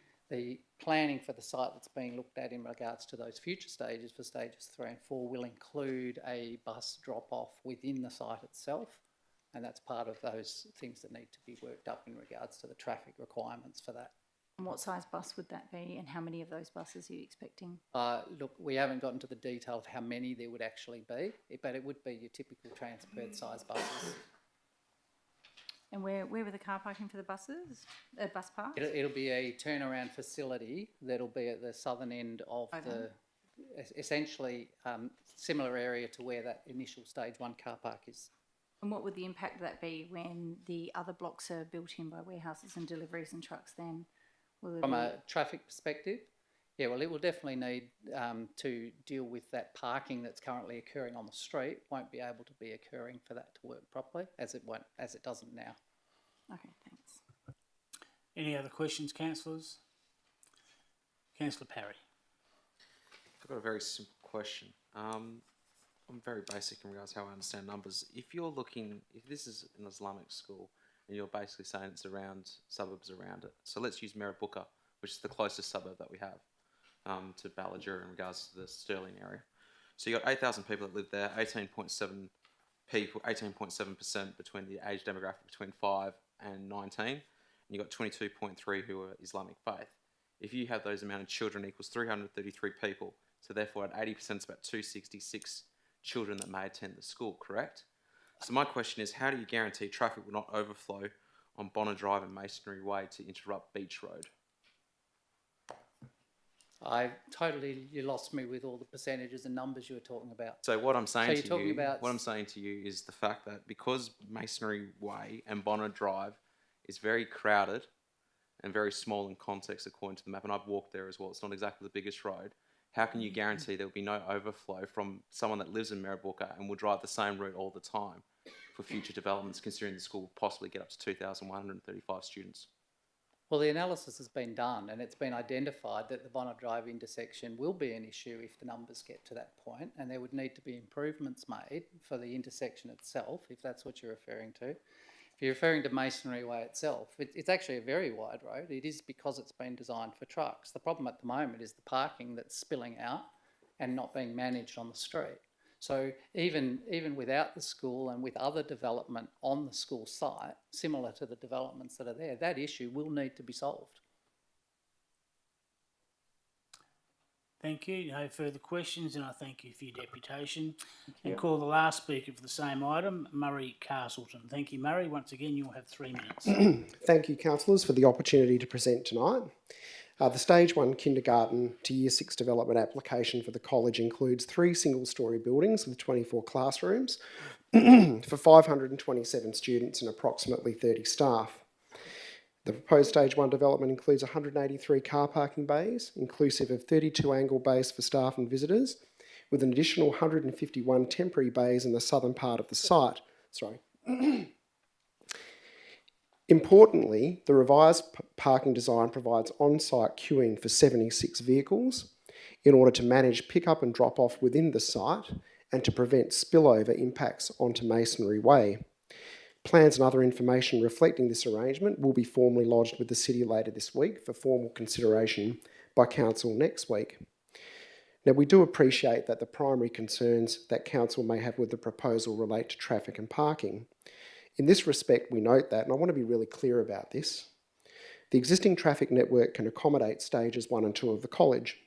Speaker 11: planning for the site that's being looked at in regards to those future stages for stages 3 and 4 will include a bus drop-off within the site itself, and that's part of those things that need to be worked up in regards to the traffic requirements for that.
Speaker 9: And what size bus would that be, and how many of those buses are you expecting?
Speaker 11: Look, we haven't gotten to the detail of how many there would actually be, but it would be your typical Transperth size buses.
Speaker 9: And where were the car parking for the buses? Bus parks?
Speaker 11: It'll be a turnaround facility that'll be at the southern end of
Speaker 9: Okay.
Speaker 11: essentially similar area to where that initial stage 1 car park is.
Speaker 9: And what would the impact of that be when the other blocks are built in by warehouses and deliveries and trucks then? Will there
Speaker 11: From
Speaker 9: be...
Speaker 11: a traffic perspective, yeah, well, it will definitely need to deal with that parking that's currently occurring on the street. Won't be able to be occurring for that to work properly, as it doesn't now.
Speaker 9: Okay, thanks.
Speaker 1: Any other questions, councillors? Councillor Parry.
Speaker 10: I've got a very simple question. I'm very basic in regards to how I understand numbers. If this is an Islamic school and you're basically saying it's around suburbs around it, so let's use Mirrabooka, which is the closest suburb that we have to Balladura in regards to the Stirling area. So you've got 8,000 people that live there, 18.7% between the age demographic between 5 and 19, and you've got 22.3 who are Islamic faith. If you have those amount of children equals 333 people, so therefore at 80% it's about 266 children that may attend the school, correct? So my question is, how do you guarantee traffic will not overflow on Bonner Drive and Masonry Way to interrupt Beach Road?
Speaker 11: You lost me with all the percentages and numbers you were talking about.
Speaker 10: So what I'm saying
Speaker 11: So you're talking about-
Speaker 10: what I'm saying to you is the fact that because Masonry Way and Bonner Drive is very crowded and very small in context according to the map, and I've walked there as well, it's not exactly the biggest road, how can you guarantee there will be no overflow from someone that lives in Mirrabooka and will drive the same route all the time for future developments, considering the school will possibly get up to 2,135 students?
Speaker 11: Well, the analysis has been done, and it's been identified that the Bonner Drive intersection will be an issue if the numbers get to that point, and there would need to be improvements made for the intersection itself, if that's what you're referring to. If you're referring to Masonry Way itself, it's actually a very wide road. It is because it's been designed for trucks. The problem at the moment is the parking that's spilling out and not being managed on the street. So even without the school and with other development on the school site, similar to the developments that are there, that issue will need to be solved.
Speaker 1: Thank you. No further questions, and I thank you for your deputation. And call the last speaker for the same item, Murray Castleton. Thank you, Murray. Once again, you'll have 3 minutes.
Speaker 7: Thank you, councillors, for the opportunity to present tonight. The Stage 1 kindergarten to Year 6 development application for the college includes 3 single-storey buildings with 24 classrooms for 527 students and approximately 30 staff. The proposed Stage 1 development includes 183 car parking bays, inclusive of 32 angle bays for staff and visitors, with an additional 151 temporary bays in the southern part of the site. Importantly, the revised parking design provides on-site queuing for 76 vehicles, in order to manage pick-up and drop-off within the site and to prevent spillover impacts onto Masonry Way. Plans and other information reflecting this arrangement will be formally lodged with the City later this week for formal consideration by Council next week. Now, we do appreciate that the primary concerns that Council may have with the proposal relate to traffic and parking. In this respect, we note that, and I want to be really clear about this, the existing traffic network can accommodate stages 1 and 2 of the college.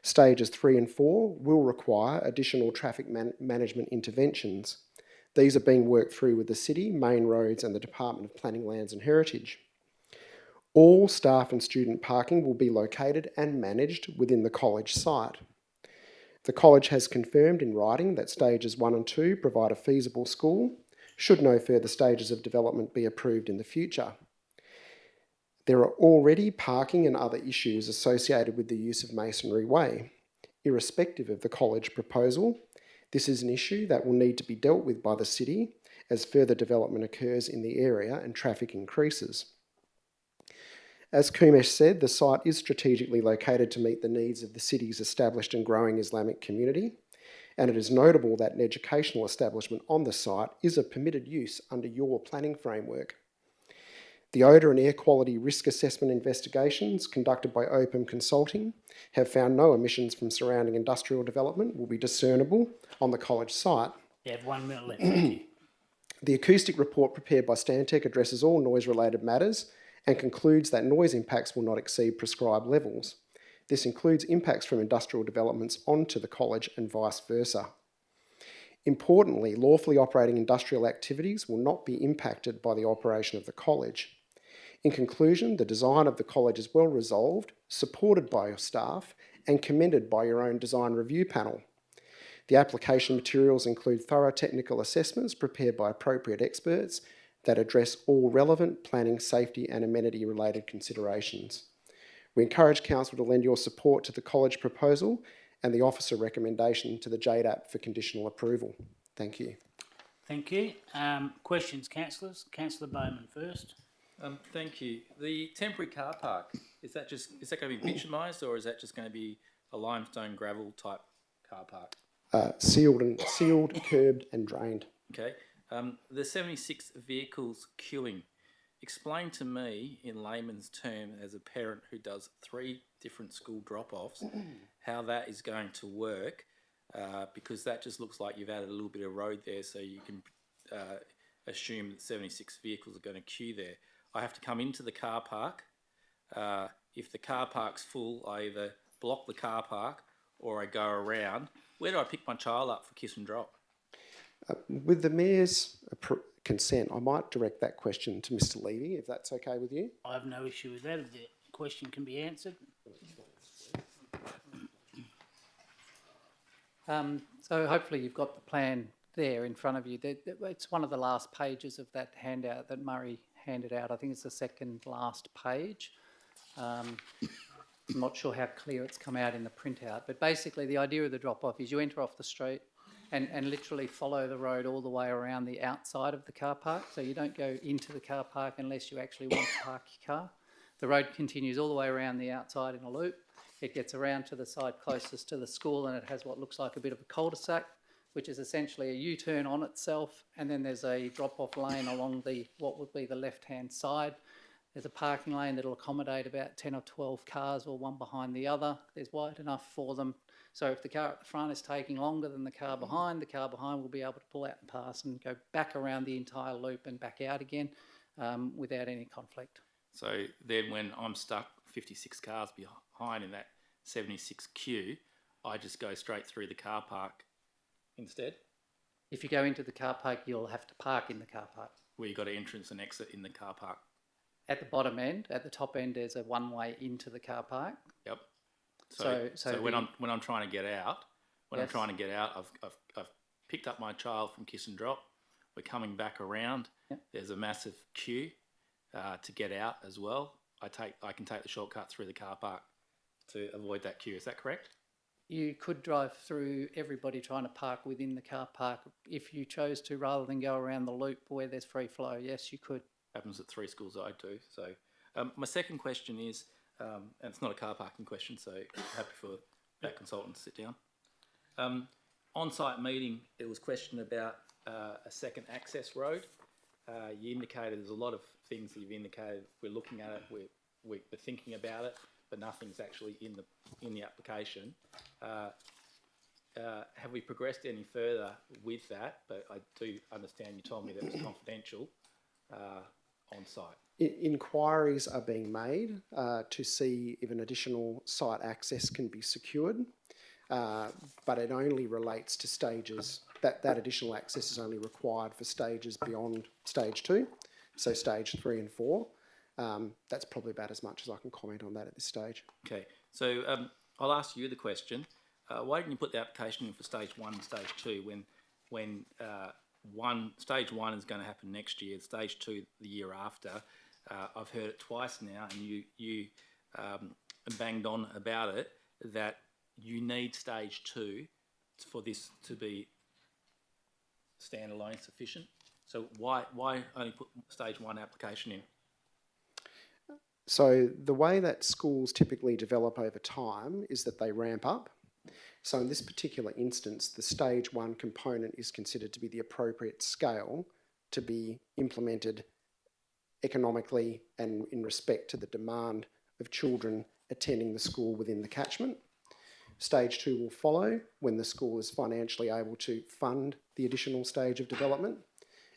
Speaker 7: Stages 3 and 4 will require additional traffic management interventions. These are being worked through with the City, Main Roads and the Department of Planning, Lands and Heritage. All staff and student parking will be located and managed within the college site. The college has confirmed in writing that stages 1 and 2 provide a feasible school, should no further stages of development be approved in the future. There are already parking and other issues associated with the use of Masonry Way. Irrespective of the college proposal, this is an issue that will need to be dealt with by the City as further development occurs in the area and traffic increases. As Kumesh said, the site is strategically located to meet the needs of the City's established and growing Islamic community, and it is notable that an educational establishment on the site is a permitted use under your planning framework. The odour and air quality risk assessment investigations conducted by Opum Consulting have found no emissions from surrounding industrial development will be discernible on the college site.
Speaker 1: You have 1 minute left. Thank you.
Speaker 7: The acoustic report prepared by Stantec addresses all noise-related matters and concludes that noise impacts will not exceed prescribed levels. This includes impacts from industrial developments onto the college and vice versa. Importantly, lawfully operating industrial activities will not be impacted by the operation of the college. In conclusion, the design of the college is well resolved, supported by your staff, and commended by your own design review panel. The application materials include thorough technical assessments prepared by appropriate experts that address all relevant planning, safety and amenity related considerations. We encourage Council to lend your support to the college proposal and the officer recommendation to the JDAP for conditional approval. Thank you.
Speaker 1: Thank you. Questions, councillors? Councillor Bowman first.
Speaker 4: Thank you. The temporary car park, is that going to be bitumised, or is that just going to be a limestone gravel type car park?
Speaker 7: Sealed, curbed and drained.
Speaker 4: Okay. The 76 vehicles queuing. Explain to me in layman's term, as a parent who does 3 different school drop-offs, how that is going to work, because that just looks like you've added a little bit of road there, so you can assume that 76 vehicles are going to queue there. I have to come into the car park. If the car park's full, I either block the car park or I go around. Where do I pick my child up for kiss and drop?
Speaker 7: With the Mayor's consent, I might direct that question to Mr. Levy, if that's okay with you.
Speaker 1: I have no issue with that, if the question can be answered.
Speaker 11: So hopefully you've got the plan there in front of you. It's one of the last pages of that handout that Murray handed out. I think it's the second last page. I'm not sure how clear it's come out in the printout, but basically the idea of the drop-off is you enter off the street and literally follow the road all the way around the outside of the car park. So you don't go into the car park unless you actually want to park your car. The road continues all the way around the outside in a loop. It gets around to the side closest to the school, and it has what looks like a bit of a cul-de-sac, which is essentially a U-turn on itself, and then there's a drop-off lane along what would be the left-hand side. There's a parking lane that'll accommodate about 10 or 12 cars, or one behind the other. There's wide enough for them. So if the car at the front is taking longer than the car behind will be able to pull out and pass and go back around the entire loop and back out again without any conflict.
Speaker 4: So then when I'm stuck 56 cars behind in that 76 queue, I just go straight through the car park instead?
Speaker 11: If you go into the car park, you'll have to park in the car park.
Speaker 4: Where you've got an entrance and exit in the car park?
Speaker 11: At the bottom end, at the top end, there's a one-way into the car park.
Speaker 4: Yep. So when I'm trying to get out, I've picked up my child from kiss and drop. We're coming back around.
Speaker 11: Yep.
Speaker 4: There's a massive queue to get out as well. I can take the shortcut through the car park to avoid that queue. Is that correct?
Speaker 11: You could drive through everybody trying to park within the car park if you chose to, rather than go around the loop where there's free flow. Yes, you could.
Speaker 4: Happens at 3 schools I do. So my second question is, and it's not a car parking question, so happy for that consultant to sit down. On-site meeting, it was questioned about a second access road. You indicated there's a lot of things that you've indicated. We're looking at it, we're thinking about it, but nothing's actually in the application. Have we progressed any further with that? But I do understand you told me that it was confidential on site.
Speaker 7: Inquiries are being made to see if an additional site access can be secured, but it only relates to stages. That additional access is only required for stages beyond stage 2, so stage 3 and 4. That's probably about as much as I can comment on that at this stage.
Speaker 4: Okay, so I'll ask you the question. Why didn't you put the application in for stage 1 and stage 2 when stage 1 is going to happen next year, stage 2 the year after? I've heard it twice now, and you banged on about it, that you need stage 2 for this to be standalone sufficient. So why only put stage 1 application in?
Speaker 7: So the way that schools typically develop over time is that they ramp up. So in this particular instance, the stage 1 component is considered to be the appropriate scale to be implemented economically and in respect to the demand of children attending the school within the catchment. Stage 2 will follow when the school is financially able to fund the additional stage of development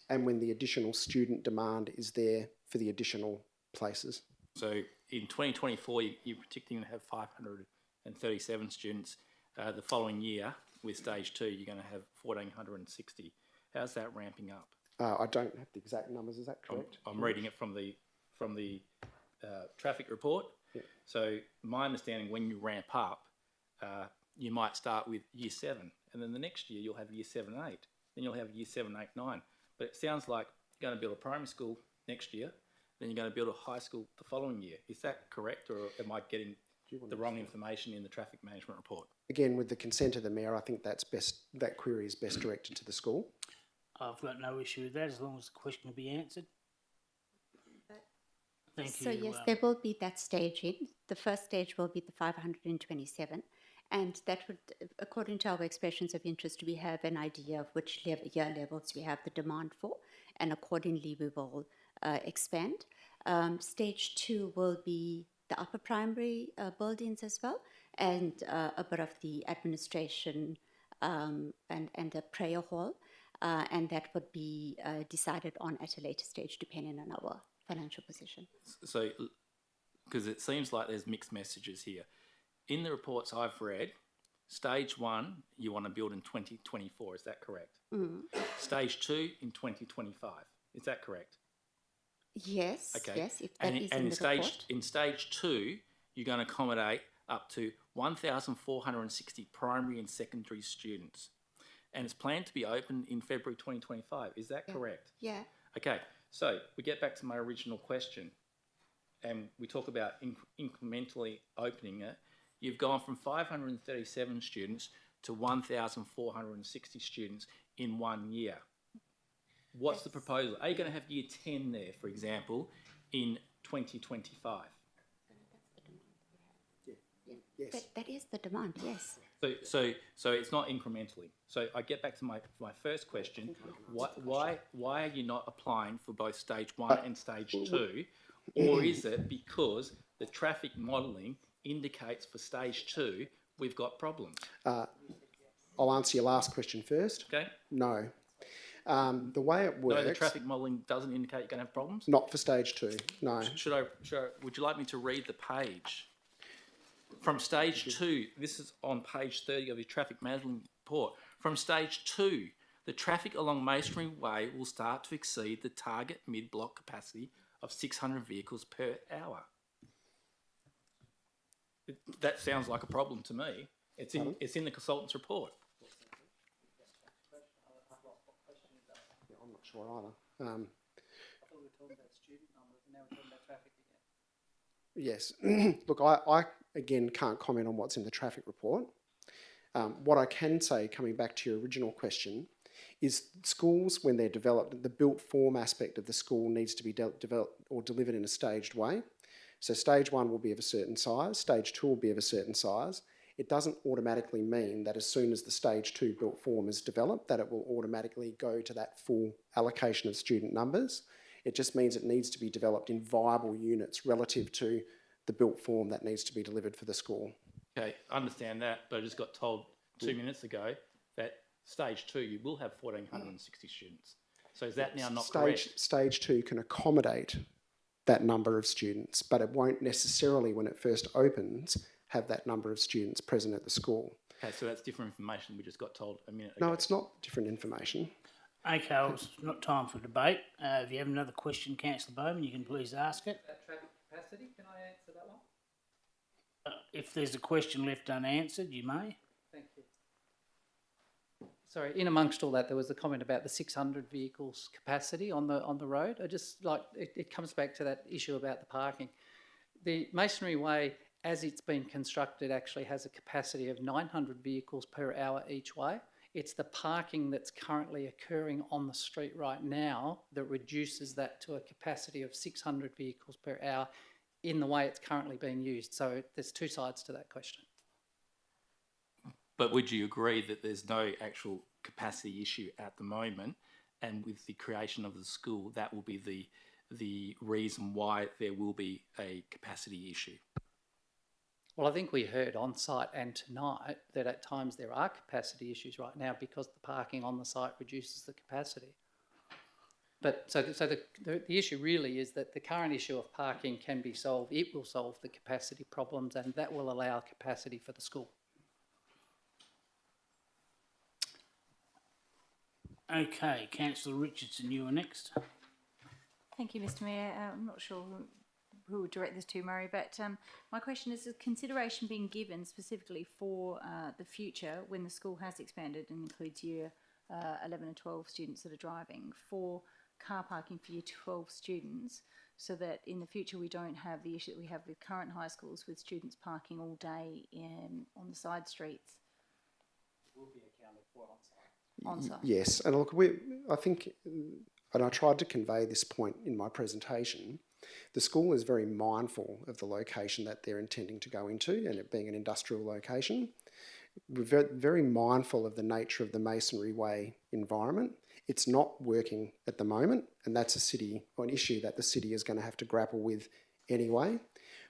Speaker 7: and when the additional student demand is there for the additional places.
Speaker 4: So in 2024, you're predicting to have 537 students. The following year, with stage 2, you're going to have 1,460. How's that ramping up?
Speaker 7: I don't have the exact numbers, is that correct?
Speaker 4: I'm reading it from the traffic report.
Speaker 7: Yeah.
Speaker 4: So my understanding, when you ramp up, you might start with year 7, and then the next year you'll have year 7 and 8. Then you'll have year 7, 8, 9. But it sounds like you're going to build a primary school next year, then you're going to build a high school the following year. Is that correct, or am I getting the wrong information in the traffic management report?
Speaker 7: Again, with the consent of the Mayor, I think that query is best directed to the school.
Speaker 1: I've got no issue with that as long as the question can be answered. Thank
Speaker 8: So
Speaker 1: you.
Speaker 8: yes, there will be that stage in. The first stage will be the 527, and that would, according to our expressions of interest, we have an idea of which year levels we have the demand for, and accordingly we will expand. Stage 2 will be the upper primary buildings as well, and a bit of the administration and a prayer hall, and that would be decided on at a later stage depending on our financial position.
Speaker 4: So, because it seems like there's mixed messages here. In the reports I've read, stage 1 you want to build in 2024, is that correct? Stage 2 in 2025, is that correct?
Speaker 8: Yes,
Speaker 4: Okay.
Speaker 8: yes, if that is in the report.
Speaker 4: In stage 2, you're going to accommodate up to 1,460 primary and secondary students. And it's planned to be open in February 2025. Is that correct?
Speaker 8: Yeah.
Speaker 4: Okay, so we get back to my original question, and we talk about incrementally opening it. You've gone from 537 students to 1,460 students in 1 year. What's the proposal? Are you going to have year 10 there, for example, in 2025?
Speaker 7: Yes.
Speaker 8: That is the demand, yes.
Speaker 4: So it's not incrementally. So I get back to my first question. Why are you not applying for both stage 1 and stage 2? Or is it because the traffic modelling indicates for stage 2 we've got problems?
Speaker 7: I'll answer your last question first.
Speaker 4: Okay.
Speaker 7: No. The way it works...
Speaker 4: No, the traffic modelling doesn't indicate you're going to have problems?
Speaker 7: Not for stage 2, no.
Speaker 4: Would you like me to read the page? From stage 2, this is on page 30 of your traffic management report. From stage 2, the traffic along Masonry Way will start to exceed the target mid-block capacity of 600 vehicles per hour. That sounds like a problem to me. It's in the consultant's report.
Speaker 7: Yeah, I'm not sure either.
Speaker 11: I thought we were talking about student numbers and now we're talking about traffic again.
Speaker 7: Yes. Look, I again can't comment on what's in the traffic report. What I can say, coming back to your original question, is schools, when they're developed, the built form aspect of the school needs to be developed or delivered in a staged way. So stage 1 will be of a certain size, stage 2 will be of a certain size, it doesn't automatically mean that as soon as the stage 2 built form is developed, that it will automatically go to that full allocation of student numbers. It just means it needs to be developed in viable units relative to the built form that needs to be delivered for the school.
Speaker 4: Okay, I understand that, but I just got told 2 minutes ago that stage 2 you will have 1,460 students. So is that now not correct?
Speaker 7: Stage 2 can accommodate that number of students, but it won't necessarily, when it first opens, have that number of students present at the school.
Speaker 4: Okay, so that's different information we just got told a minute ago.
Speaker 7: No, it's not different information.
Speaker 1: Okay, well, it's not time for debate. If you have another question, Councillor Bowman, you can please ask it.
Speaker 11: Traffic capacity, can I answer that one?
Speaker 1: If there's a question left unanswered, you may.
Speaker 11: Thank you. Sorry, in amongst all that, there was a comment about the 600 vehicles capacity on the road. I just like, it comes back to that issue about the parking. The Masonry Way, as it's been constructed, actually has a capacity of 900 vehicles per hour each way. It's the parking that's currently occurring on the street right now that reduces that to a capacity of 600 vehicles per hour in the way it's currently being used. So there's two sides to that question.
Speaker 4: But would you agree that there's no actual capacity issue at the moment, and with the creation of the school, that will be the reason why there will be a capacity issue?
Speaker 11: Well, I think we heard on site and tonight that at times there are capacity issues right now because the parking on the site reduces the capacity. But so the issue really is that the current issue of parking can be solved. It will solve the capacity problems, and that will allow capacity for the school.
Speaker 1: Okay, Councillor Richardson, you are next.
Speaker 9: Thank you, Mr Mayor. I'm not sure who would direct this to, Murray, but my question is consideration being given specifically for the future when the school has expanded and includes year 11 and 12 students that are driving, for car parking for year 12 students, so that in the future we don't have the issue that we have with current high schools with students parking all day on the side streets.
Speaker 11: It will be accounted for on site.
Speaker 7: Yes, and look, I think, and I tried to convey this point in my presentation, the school is very mindful of the location that they're intending to go into, and it being an industrial location. We're very mindful of the nature of the Masonry Way environment. It's not working at the moment, and that's an issue that the city is going to have to grapple with anyway.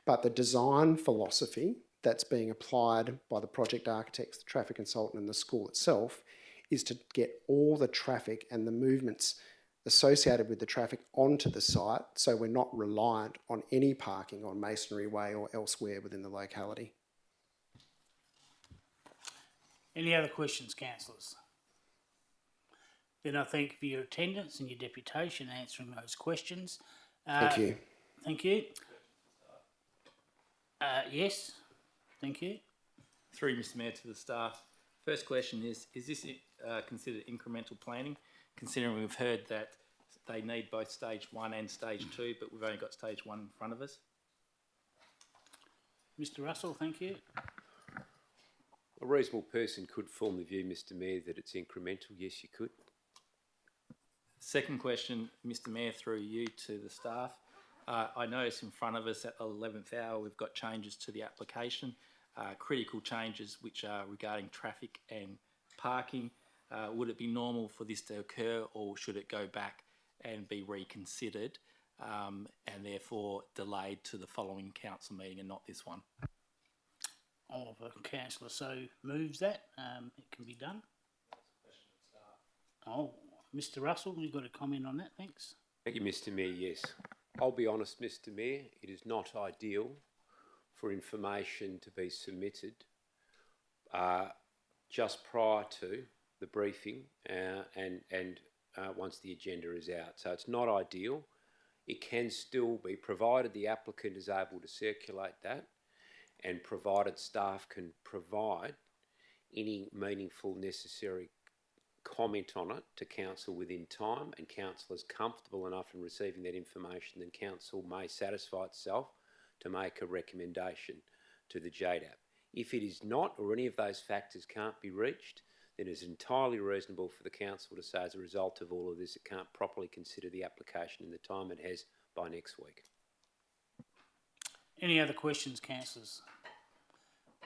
Speaker 7: But the design philosophy that's being applied by the project architects, the traffic consultant, and the school itself is to get all the traffic and the movements associated with the traffic onto the site, so we're not reliant on any parking on Masonry Way or elsewhere within the locality.
Speaker 1: Any other questions, councillors? Then I thank you for your attendance and your deputation answering those questions.
Speaker 7: Thank you.
Speaker 1: Thank you. Yes, thank you.
Speaker 4: Through Mr Mayor to the staff. First question is this considered incremental planning, considering we've heard that they need both stage 1 and stage 2, but we've only got stage 1 in front of us?
Speaker 1: Mr Russell, thank you.
Speaker 12: A reasonable person could form the view, Mr Mayor, that it's incremental. Yes, you could.
Speaker 4: Second question, Mr Mayor, through you to the staff. I notice in front of us at the 11th hour we've got changes to the application, critical changes which are regarding traffic and parking. Would it be normal for this to occur, or should it go back and be reconsidered and therefore delayed to the following council meeting and not this one?
Speaker 1: Oliver, councillor so moves that. It can be done. Oh, Mr Russell, you've got a comment on that, thanks.
Speaker 12: Thank you, Mr Mayor. Yes. I'll be honest, Mr Mayor, it is not ideal for information to be submitted just prior to the briefing and once the agenda is out. So it's not ideal. It can still be, provided the applicant is able to circulate that and provided staff can provide any meaningful necessary comment on it to council within time, and council is comfortable enough in receiving that information, then council may satisfy itself to make a recommendation to the JDAP. If it is not, or any of those factors can't be reached, then it's entirely reasonable for the council to say, as a result of all of this, it can't properly consider the application in the time it has by next week.
Speaker 1: Any other questions, councillors?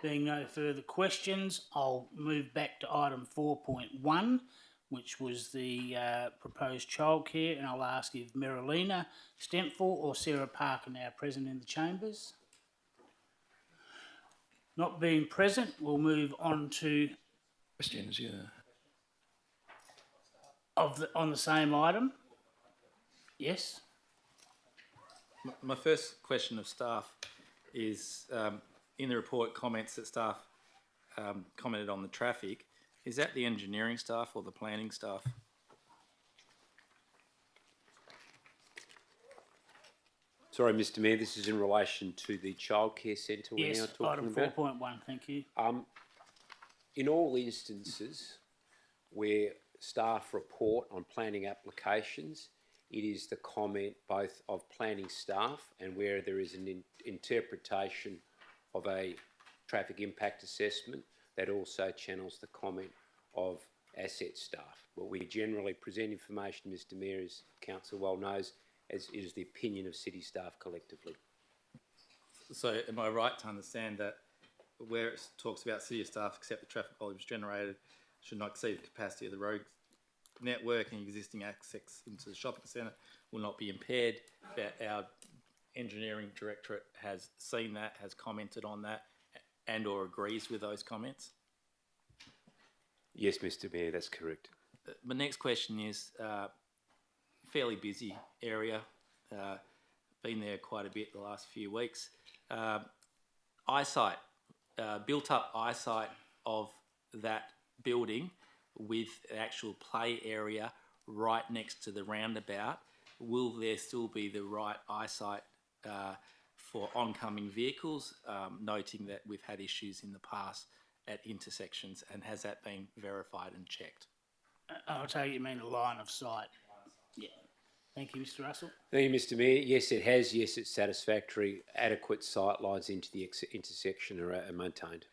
Speaker 1: Being no further questions, I'll move back to item 4.1, which was the proposed childcare, and I'll ask if Marilena Stempfel or Sarah Parker now present in the chambers. Not being present, we'll move on to
Speaker 13: Questions, yeah.
Speaker 1: on the same item. Yes.
Speaker 4: My first question of staff is, in the report comments that staff commented on the traffic, is that the engineering staff or the planning staff?
Speaker 12: Sorry, Mr Mayor, this is in relation to the childcare centre we're now
Speaker 1: Yes,
Speaker 12: talking
Speaker 1: item
Speaker 12: about.
Speaker 1: 4.1, thank you.
Speaker 12: In all instances where staff report on planning applications, it is the comment both of planning staff and where there is an interpretation of a traffic impact assessment that also channels the comment of asset staff. But we generally present information, Mr Mayor, as Council well knows, as is the opinion of city staff collectively.
Speaker 4: So am I right to understand that where it talks about city staff except the traffic volumes generated should not exceed the capacity of the road network and existing access into the shopping centre will not be impaired, that our engineering directorate has seen that, has commented on that and or agrees with those comments?
Speaker 12: Yes, Mr Mayor, that's correct.
Speaker 4: My next question is, fairly busy area, been there quite a bit the last few weeks. Eyesight, built up eyesight of that building with an actual play area right next to the roundabout, will there still be the right eyesight for oncoming vehicles, noting that we've had issues in the past at intersections, and has that been verified and checked?
Speaker 1: I'll take you mean a line of sight. Yeah. Thank you, Mr Russell.
Speaker 12: Thank you, Mr Mayor. Yes, it has. Yes, it's satisfactory. Adequate sight lines into the intersection are maintained.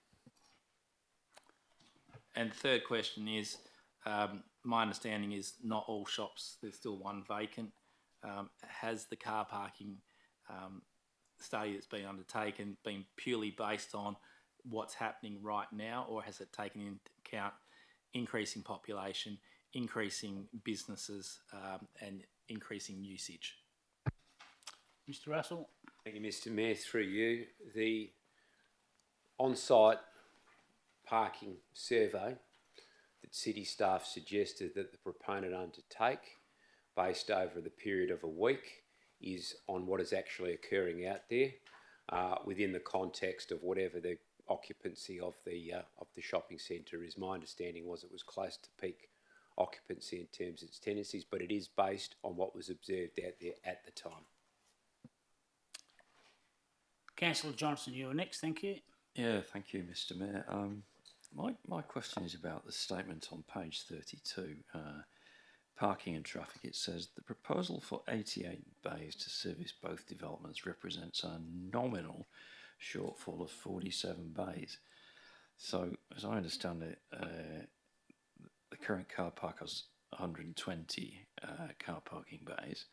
Speaker 4: And third question is, my understanding is not all shops, there's still one vacant. Has the car parking study that's been undertaken been purely based on what's happening right now, or has it taken into account increasing population, increasing businesses and increasing usage?
Speaker 1: Mr Russell.
Speaker 12: Thank you, Mr Mayor. Through you, the on-site parking survey that city staff suggested that the proponent undertake based over the period of a week is on what is actually occurring out there within the context of whatever the occupancy of the shopping centre is. My understanding was it was close to peak occupancy in terms of its tenancies, but it is based on what was observed out there at the time.
Speaker 1: Councillor Johnson, you are next, thank you.
Speaker 13: Yeah, thank you, Mr Mayor. My question is about the statement on page 32, parking and traffic. It says, the proposal for 88 bays to service both developments represents a nominal shortfall of 47 bays. So, as I understand it, the current car park has 120 car parking bays,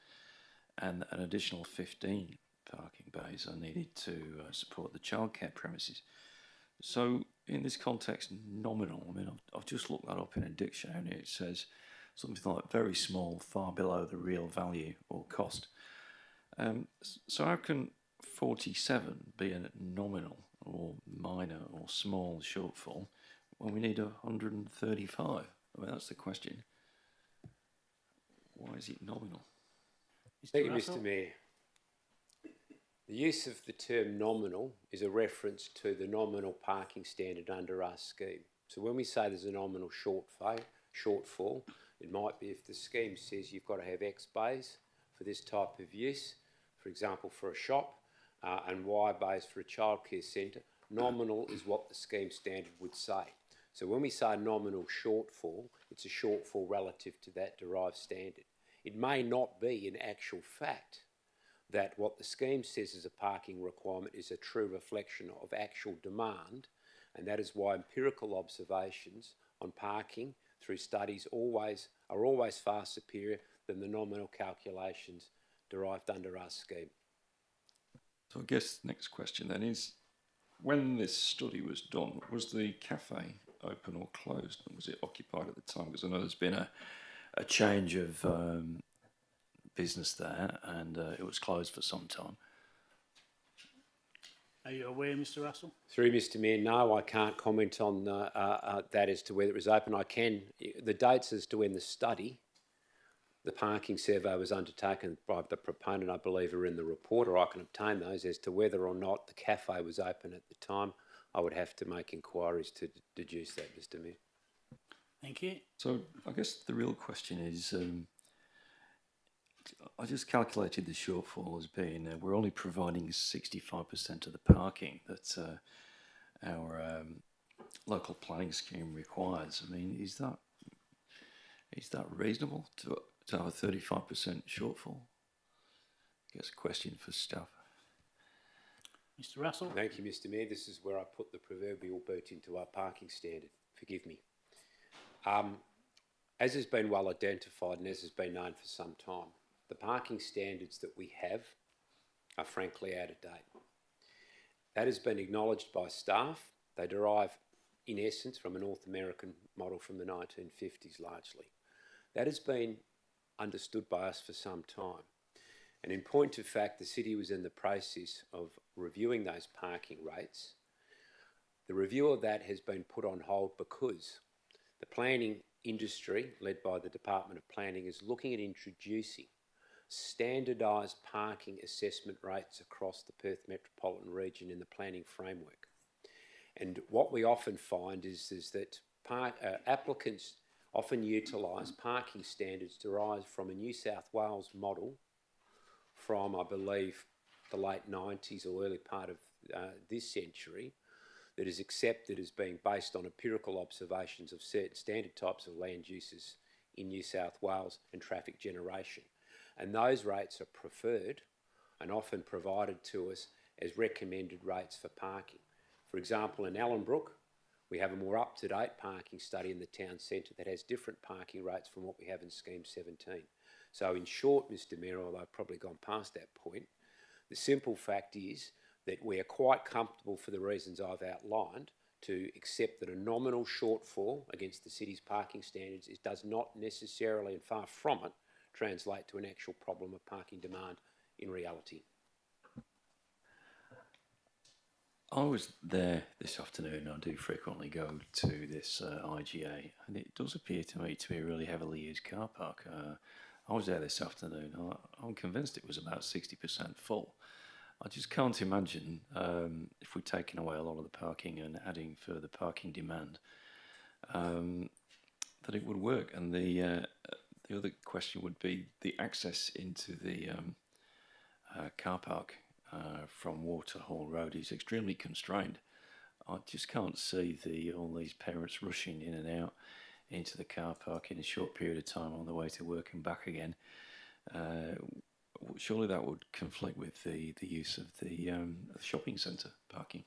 Speaker 13: and an additional 15 parking bays are needed to support the childcare premises. So, in this context, nominal, I mean, I've just looked that up in a dictionary. It says something like very small, far below the real value or cost. So how can 47 be a nominal or minor or small shortfall when we need 135? I mean, that's the question. Why is it nominal?
Speaker 12: Thank you, Mr Mayor. The use of the term nominal is a reference to the nominal parking standard under our scheme. So when we say there's a nominal shortfall, it might be if the scheme says you've got to have X bays for this type of use, for example for a shop, and Y bays for a childcare centre. Nominal is what the scheme standard would say. So when we say nominal shortfall, it's a shortfall relative to that derived standard. It may not be in actual fact that what the scheme says is a parking requirement is a true reflection of actual demand, and that is why empirical observations on parking through studies are always far superior than the nominal calculations derived under our scheme.
Speaker 13: So I guess the next question then is, when this study was done, was the cafe open or closed, and was it occupied at the time? Because I know there's been a change of business there, and it was closed for some time.
Speaker 1: Are you aware, Mr Russell?
Speaker 12: Through Mr Mayor, no, I can't comment on that as to whether it was open. I can, the dates as to when the parking survey was undertaken by the proponent, I believe, are in the report, or I can obtain those. As to whether or not the cafe was open at the time, I would have to make inquiries to deduce that, Mr Mayor.
Speaker 1: Thank you.
Speaker 13: So I guess the real question is, I just calculated the shortfall as being we're only providing 65% of the parking that our local planning scheme requires. I mean, is that reasonable to have a 35% shortfall? I guess a question for staff.
Speaker 1: Mr Russell?
Speaker 12: Thank you, Mr Mayor. This is where I put the proverbial boot into our parking standard. Forgive me. As has been well identified and as has been known for some time, the parking standards that we have are frankly out of date. That has been acknowledged by staff. They derive, in essence, from a North American model from the 1950s largely. That has been understood by us for some time. And in point of fact, the city was in the process of reviewing those parking rates. The review of that has been put on hold because the planning industry, led by the Department of Planning, is looking at introducing standardised parking assessment rates across the Perth metropolitan region in the planning framework. And what we often find is that applicants often utilise parking standards derived from a New South Wales model from, I believe, the late 90s or early part of this century, that is accepted as being based on empirical observations of certain standard types of land uses in New South Wales and traffic generation. And those rates are preferred and often provided to us as recommended rates for parking. For example, in Ellenbrook, we have a more up-to-date parking study in the town centre that has different parking rates from what we have in Scheme 17. So in short, Mr Mayor, although I've probably gone past that point, the simple fact is that we are quite comfortable, for the reasons I've outlined, to accept that a nominal shortfall against the city's parking standards does not necessarily, and far from it, translate to an actual problem of parking demand in reality.
Speaker 13: I was there this afternoon. I do frequently go to this IGA, and it does appear to me to be a really heavily used car park. I was there this afternoon. I'm convinced it was about 60% full. I just can't imagine if we're taking away a lot of the parking and adding further parking demand that it would work. And the other question would be the access into the car park from Waterhall Road is extremely constrained. I just can't see all these parents rushing in and out into the car park in a short period of time on the way to work and back again. Surely that would conflict with the use of the shopping centre parking.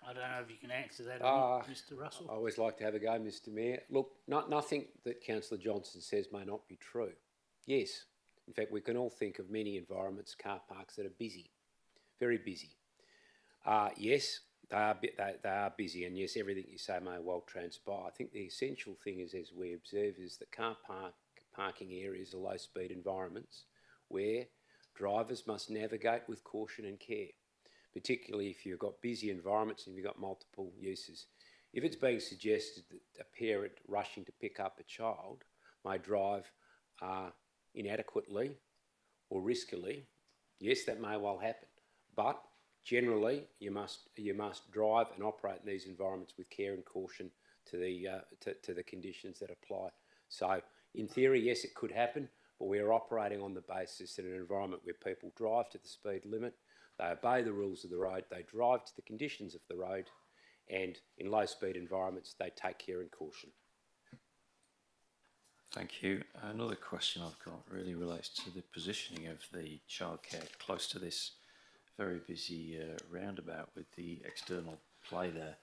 Speaker 1: I don't know if you can answer that, Mr Russell.
Speaker 12: I always like to have a go, Mr Mayor. Look, nothing that Councillor Johnson says may not be true. Yes, in fact, we can all think of many environments, car parks that are busy, very busy. Yes, they are busy, and yes, everything you say may well transpire. I think the essential thing is, as we observe, is that parking areas are low-speed environments where drivers must navigate with caution and care, particularly if you've got busy environments and you've got multiple uses. If it's being suggested that a parent rushing to pick up a child may drive inadequately or riskily, yes, that may well happen. But generally, you must drive and operate in these environments with care and caution to the conditions that apply. So, in theory, yes, it could happen, but we are operating on the basis that an environment where people drive to the speed limit, they obey the rules of the road, they drive to the conditions of the road, and in low-speed environments, they take care and caution.
Speaker 13: Thank you. Another question I've got really relates to the positioning of the childcare close to this very busy roundabout with the external play there.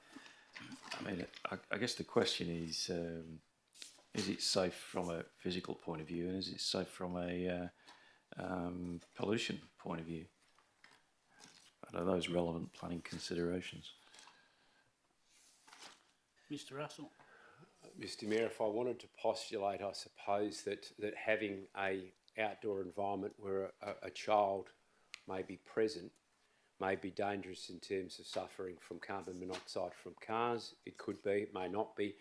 Speaker 13: I mean, I guess the question is it safe from a physical point of view, and is it safe from a pollution point of view? Are those relevant planning considerations?
Speaker 1: Mr Russell?
Speaker 12: Mr Mayor, if I wanted to postulate, I suppose that having a outdoor environment where a child may be present may be dangerous in terms of suffering from carbon monoxide from cars. It could be, it may not be.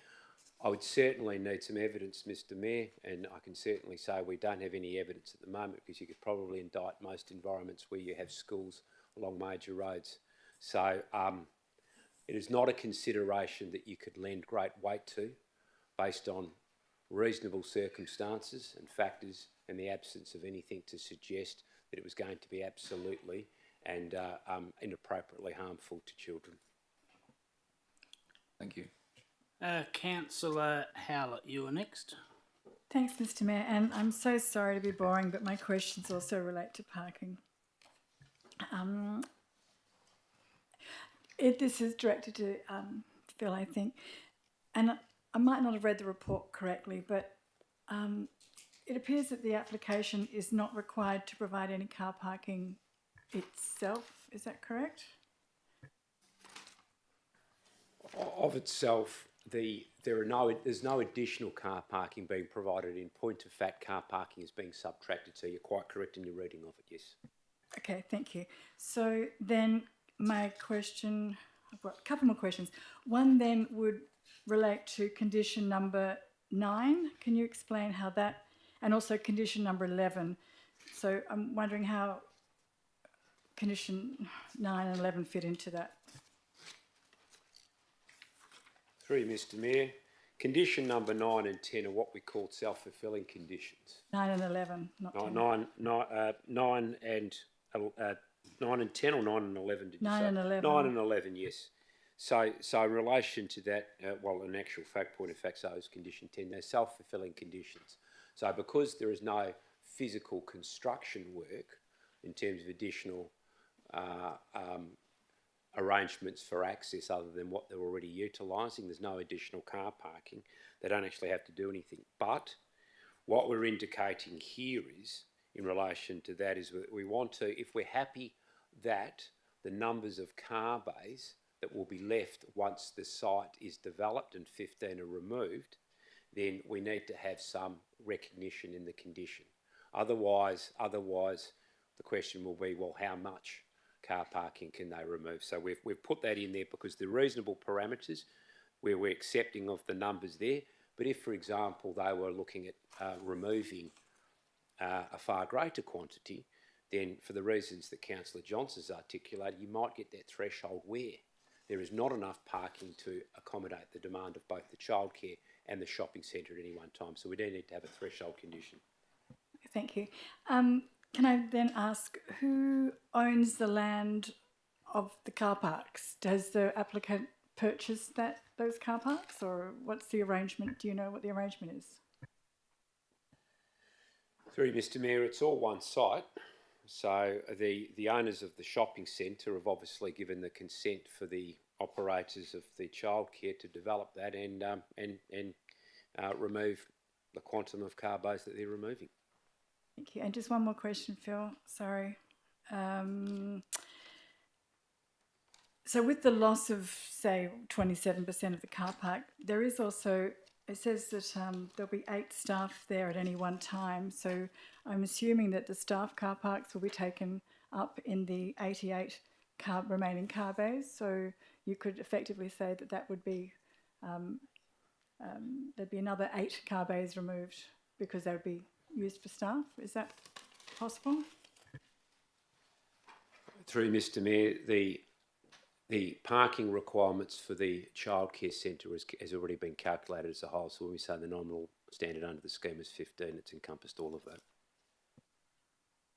Speaker 12: I would certainly need some evidence, Mr Mayor, and I can certainly say we don't have any evidence at the moment, because you could probably indict most environments where you have schools along major roads. So it is not a consideration that you could lend great weight to based on reasonable circumstances and factors, and the absence of anything to suggest that it was going to be absolutely and inappropriately harmful to children.
Speaker 13: Thank you.
Speaker 1: Councillor Howlett, you are next.
Speaker 5: Thanks, Mr Mayor, and I'm so sorry to be boring, but my questions also relate to parking. This is directed to Phil, I think, and I might not have read the report correctly, but it appears that the application is not required to provide any car parking itself. Is that correct?
Speaker 12: Of itself, there's no additional car parking being provided. In point of fact, car parking is being subtracted, so you're quite correct in your reading of it, yes.
Speaker 5: Okay, thank you. So then my question, I've got a couple more questions. One then would relate to condition number 9. Can you explain how that, and also condition number 11. So I'm wondering how condition 9 and 11 fit into that.
Speaker 12: Through you, Mr Mayor, condition number 9 and 10 are what we call self-fulfilling conditions.
Speaker 5: 9 and 11, not 10.
Speaker 12: 9 and 10 or 9 and 11, did you
Speaker 5: 9
Speaker 12: say?
Speaker 5: and 11.
Speaker 12: 9 and 11, yes. So in relation to that, well, in actual fact, point of fact, so is condition 10, they're self-fulfilling conditions. So because there is no physical construction work in terms of additional arrangements for access other than what they're already utilising, there's no additional car parking, they don't actually have to do anything. But what we're indicating here is, in relation to that, is we want to, if we're happy that the numbers of car bays that will be left once the site is developed and 15 are removed, then we need to have some recognition in the condition. Otherwise the question will be, well, how much car parking can they remove? So we've put that in there because they're reasonable parameters where we're accepting of the numbers there. But if, for example, they were looking at removing a far greater quantity, then for the reasons that Councillor Johnson's articulated, you might get that threshold where there is not enough parking to accommodate the demand of both the childcare and the shopping centre at any one time. So we do need to have a threshold condition.
Speaker 5: Thank you. Can I then ask, who owns the land of the car parks? Does the applicant purchase those car parks, or what's the arrangement? Do you know what the arrangement is?
Speaker 12: Through you, Mr Mayor, it's all one site. So the owners of the shopping centre have obviously given the consent for the operators of the childcare to develop that and remove the quantum of car bays that they're removing.
Speaker 5: Thank you. And just one more question, Phil. Sorry. So with the loss of, say, 27% of the car park, there is also, it says that there'll be 8 staff there at any one time. So I'm assuming that the staff car parks will be taken up in the 88 remaining car bays. So you could effectively say that that would be, there'd be another 8 car bays removed because they would be used for staff. Is that possible?
Speaker 12: Through Mr Mayor, the parking requirements for the childcare centre has already been calculated as a whole. So when we say the nominal standard under the scheme is 15, it's encompassed all of that.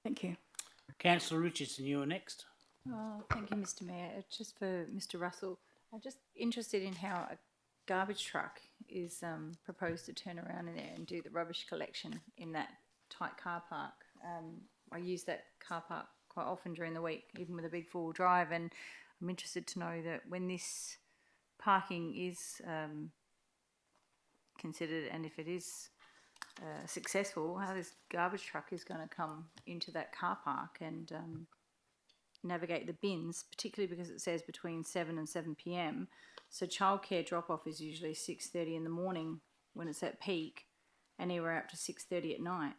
Speaker 5: Thank you.
Speaker 1: Councillor Richardson, you are next.
Speaker 9: Oh, thank you, Mr Mayor. Just for Mr Russell, I'm just interested in how a garbage truck is proposed to turn around in there and do the rubbish collection in that tight car park. I use that car park quite often during the week, even with a big four-wheel drive, and I'm interested to know that when this parking is considered, and if it is successful, how this garbage truck is going to come into that car park and navigate the bins, particularly because it says between 7 and 7 p.m. So childcare drop-off is usually 6:30 in the morning when it's at peak, anywhere up to 6:30 at night.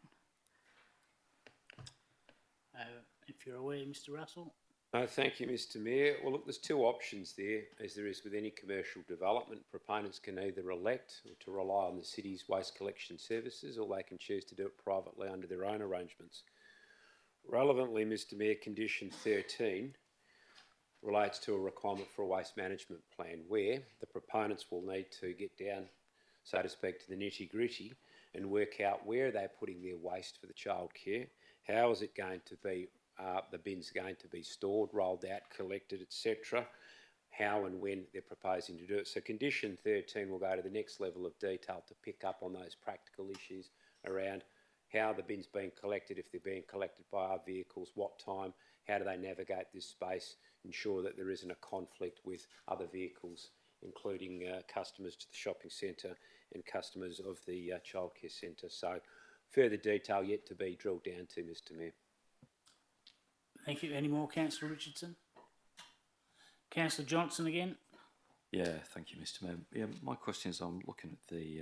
Speaker 1: If you're aware, Mr. Russell.
Speaker 12: Thank you, Mr. Mayor. Well, look, there's two options there, as there is with any commercial development. Proponents can either elect to rely on the city's waste collection services, or they can choose to do it privately under their own arrangements. Relevantly, Mr. Mayor, condition 13 relates to a requirement for a waste management plan where the proponents will need to get down, so to speak, to the nitty-gritty and work out where they're putting their waste for the childcare, how is it going to be, the bins going to be stored, rolled out, collected, etc., how and when they're proposing to do it. So condition 13 will go to the next level of detail to pick up on those practical issues around how the bin's being collected, if they're being collected by our vehicles, what time, how do they navigate this space, ensure that there isn't a conflict with other vehicles, including customers to the shopping centre and customers of the childcare centre. So further detail yet to be drilled down to, Mr. Mayor.
Speaker 1: Thank you. Any more, Councillor Richardson? Councillor Johnson again.
Speaker 13: Yeah, thank you, Mr. Mayor. Yeah, my question is, I'm looking at the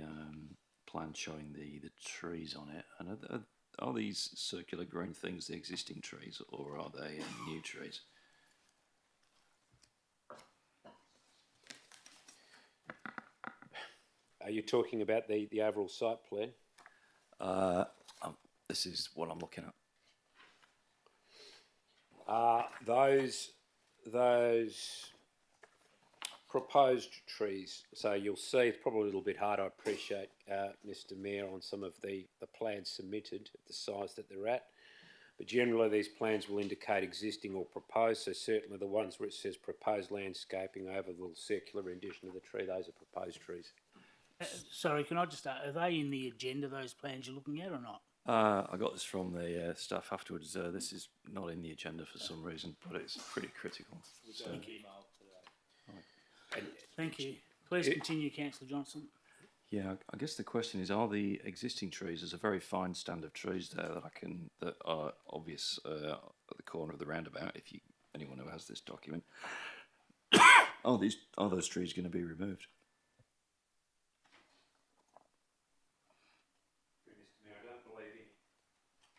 Speaker 13: plan showing the trees on it, and are these circular green things the existing trees, or are they new trees?
Speaker 12: Are you talking about the overall site plan?
Speaker 13: This is what I'm looking at.
Speaker 12: Those proposed trees, so you'll see it's probably a little bit hard, I appreciate, Mr. Mayor, on some of the plans submitted at the size that they're at, but generally these plans will indicate existing or proposed, so certainly the ones where it says proposed landscaping over the little circular rendition of the tree, those are proposed trees.
Speaker 1: Sorry, can I just ask, are they in the agenda, those plans you're looking at, or not?
Speaker 13: I got this from the staff afterwards. This is not in the agenda for some reason, but it's pretty critical. So,
Speaker 1: Thank you. Thank you. Please continue, Councillor Johnson.
Speaker 13: yeah, I guess the question is: are the existing trees? There's a very fine stand of trees there that are obvious at the corner of the roundabout. If anyone who has this document, are those trees going to be removed?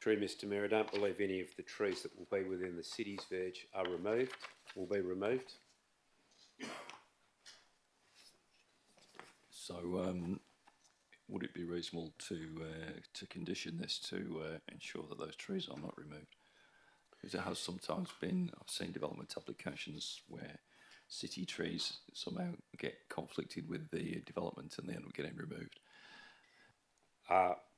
Speaker 12: True, Mr. Mayor, I don't believe any of the trees that will be within the city's verge will be removed.
Speaker 13: So, would it be reasonable to condition this to ensure that those trees are not removed? Because there has sometimes been, I've seen development applications where city trees somehow get conflicted with the development and they end up getting removed.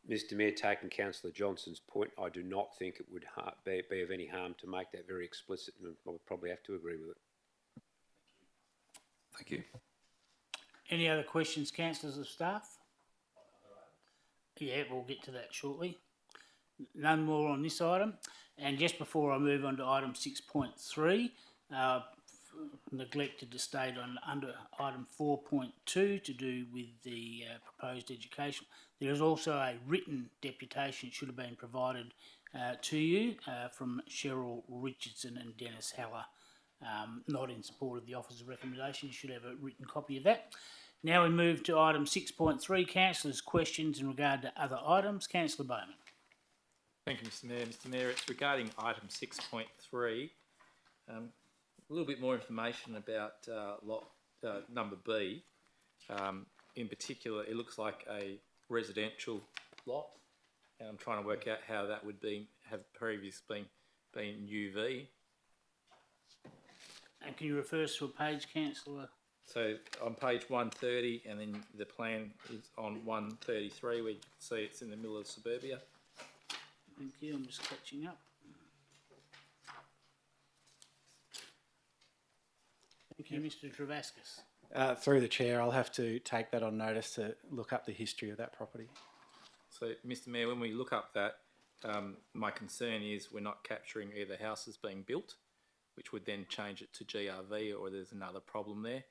Speaker 12: Mr. Mayor, taking Councillor Johnson's point, I do not think it would be of any harm to make that very explicit, and I would probably have to agree with it.
Speaker 13: Thank you.
Speaker 1: Any other questions, councillors of staff? Yeah, we'll get to that shortly. None more on this item. And just before I move on to item 6.3, neglected to state under item 4.2 to do with the proposed education. There is also a written deputation should have been provided to you from Cheryl Richardson and Dennis Heller, not in support of the officer's recommendation. You should have a written copy of that. Now we move to item 6.3, councillors' questions in regard to other items. Councillor Bowman.
Speaker 4: Thank you, Mr. Mayor. Mr. Mayor, it's regarding item 6.3. A little bit more information about lot number B. In particular, it looks like a residential lot, and I'm trying to work out how that would have previously been UV.
Speaker 1: And can you refer us to a page, councillor?
Speaker 4: So on page 130, and then the plan is on 133, where you can see it's in the middle of suburbia.
Speaker 1: Thank you. I'm just catching up. Thank you, Mr. Travascus.
Speaker 14: Through the chair, I'll have to take that on notice to look up the history of that property.
Speaker 4: So, Mr. Mayor, when we look up that, my concern is we're not capturing either houses being built, which would then change it to GRV, or there's another problem there.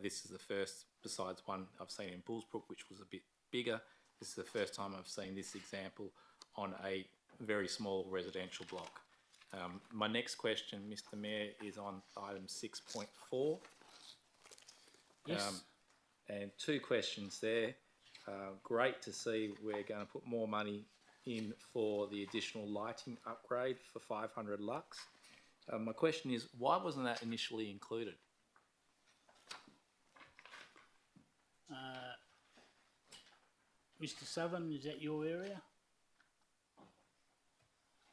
Speaker 4: This is the first, besides one I've seen in Bullsbrook, which was a bit bigger, This is the first time I've seen this example on a very small residential block. My next question, Mr. Mayor, is on item 6.4.
Speaker 1: Yes.
Speaker 4: And two questions there. Great to see we're going to put more money in for the additional lighting upgrade for 500 lux. My question is, why wasn't that initially included?
Speaker 1: Mr. Southern, is that your area?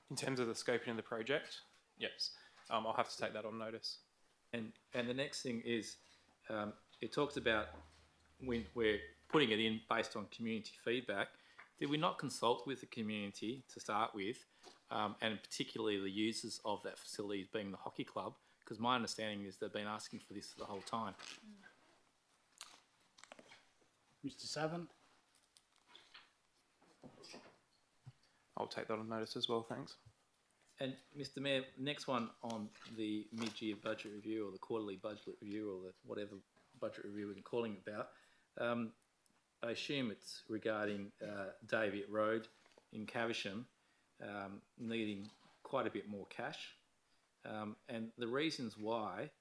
Speaker 15: In terms of the scoping of the project, yes. I'll have to take that on notice.
Speaker 4: And the next thing is, it talks about when we're putting it in based on community feedback. Did we not consult with the community to start with, and particularly the users of that facility being the hockey club? Because my understanding is they've been asking for this the whole time.
Speaker 1: Mr. Southern?
Speaker 15: I'll take that on notice as well, thanks.
Speaker 4: And Mr. Mayor, next one on the mid-year budget review or the quarterly budget review or the whatever budget review we're calling it about. I assume it's regarding Davitt Road in Caversham needing quite a bit more cash. And the reasons why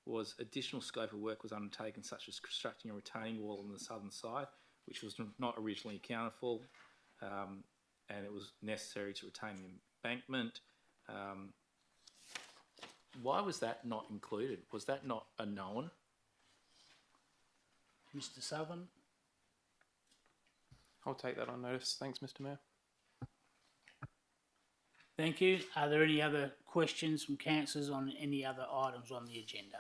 Speaker 4: was additional scope of work was undertaken, such as constructing a retaining wall on the southern side, which was not originally accounted for, and it was necessary to retain the embankment. Why was that not included? Was that not a known?
Speaker 1: Mr. Southern?
Speaker 15: I'll take that on notice. Thanks, Mr. Mayor.
Speaker 1: Thank you. Are there any other questions from councillors on any other items on the agenda?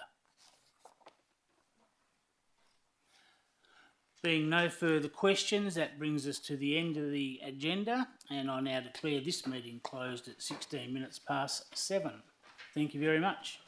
Speaker 1: Being no further questions, that brings us to the end of the agenda, and I now declare this meeting closed at 16 minutes past 7. Thank you very much.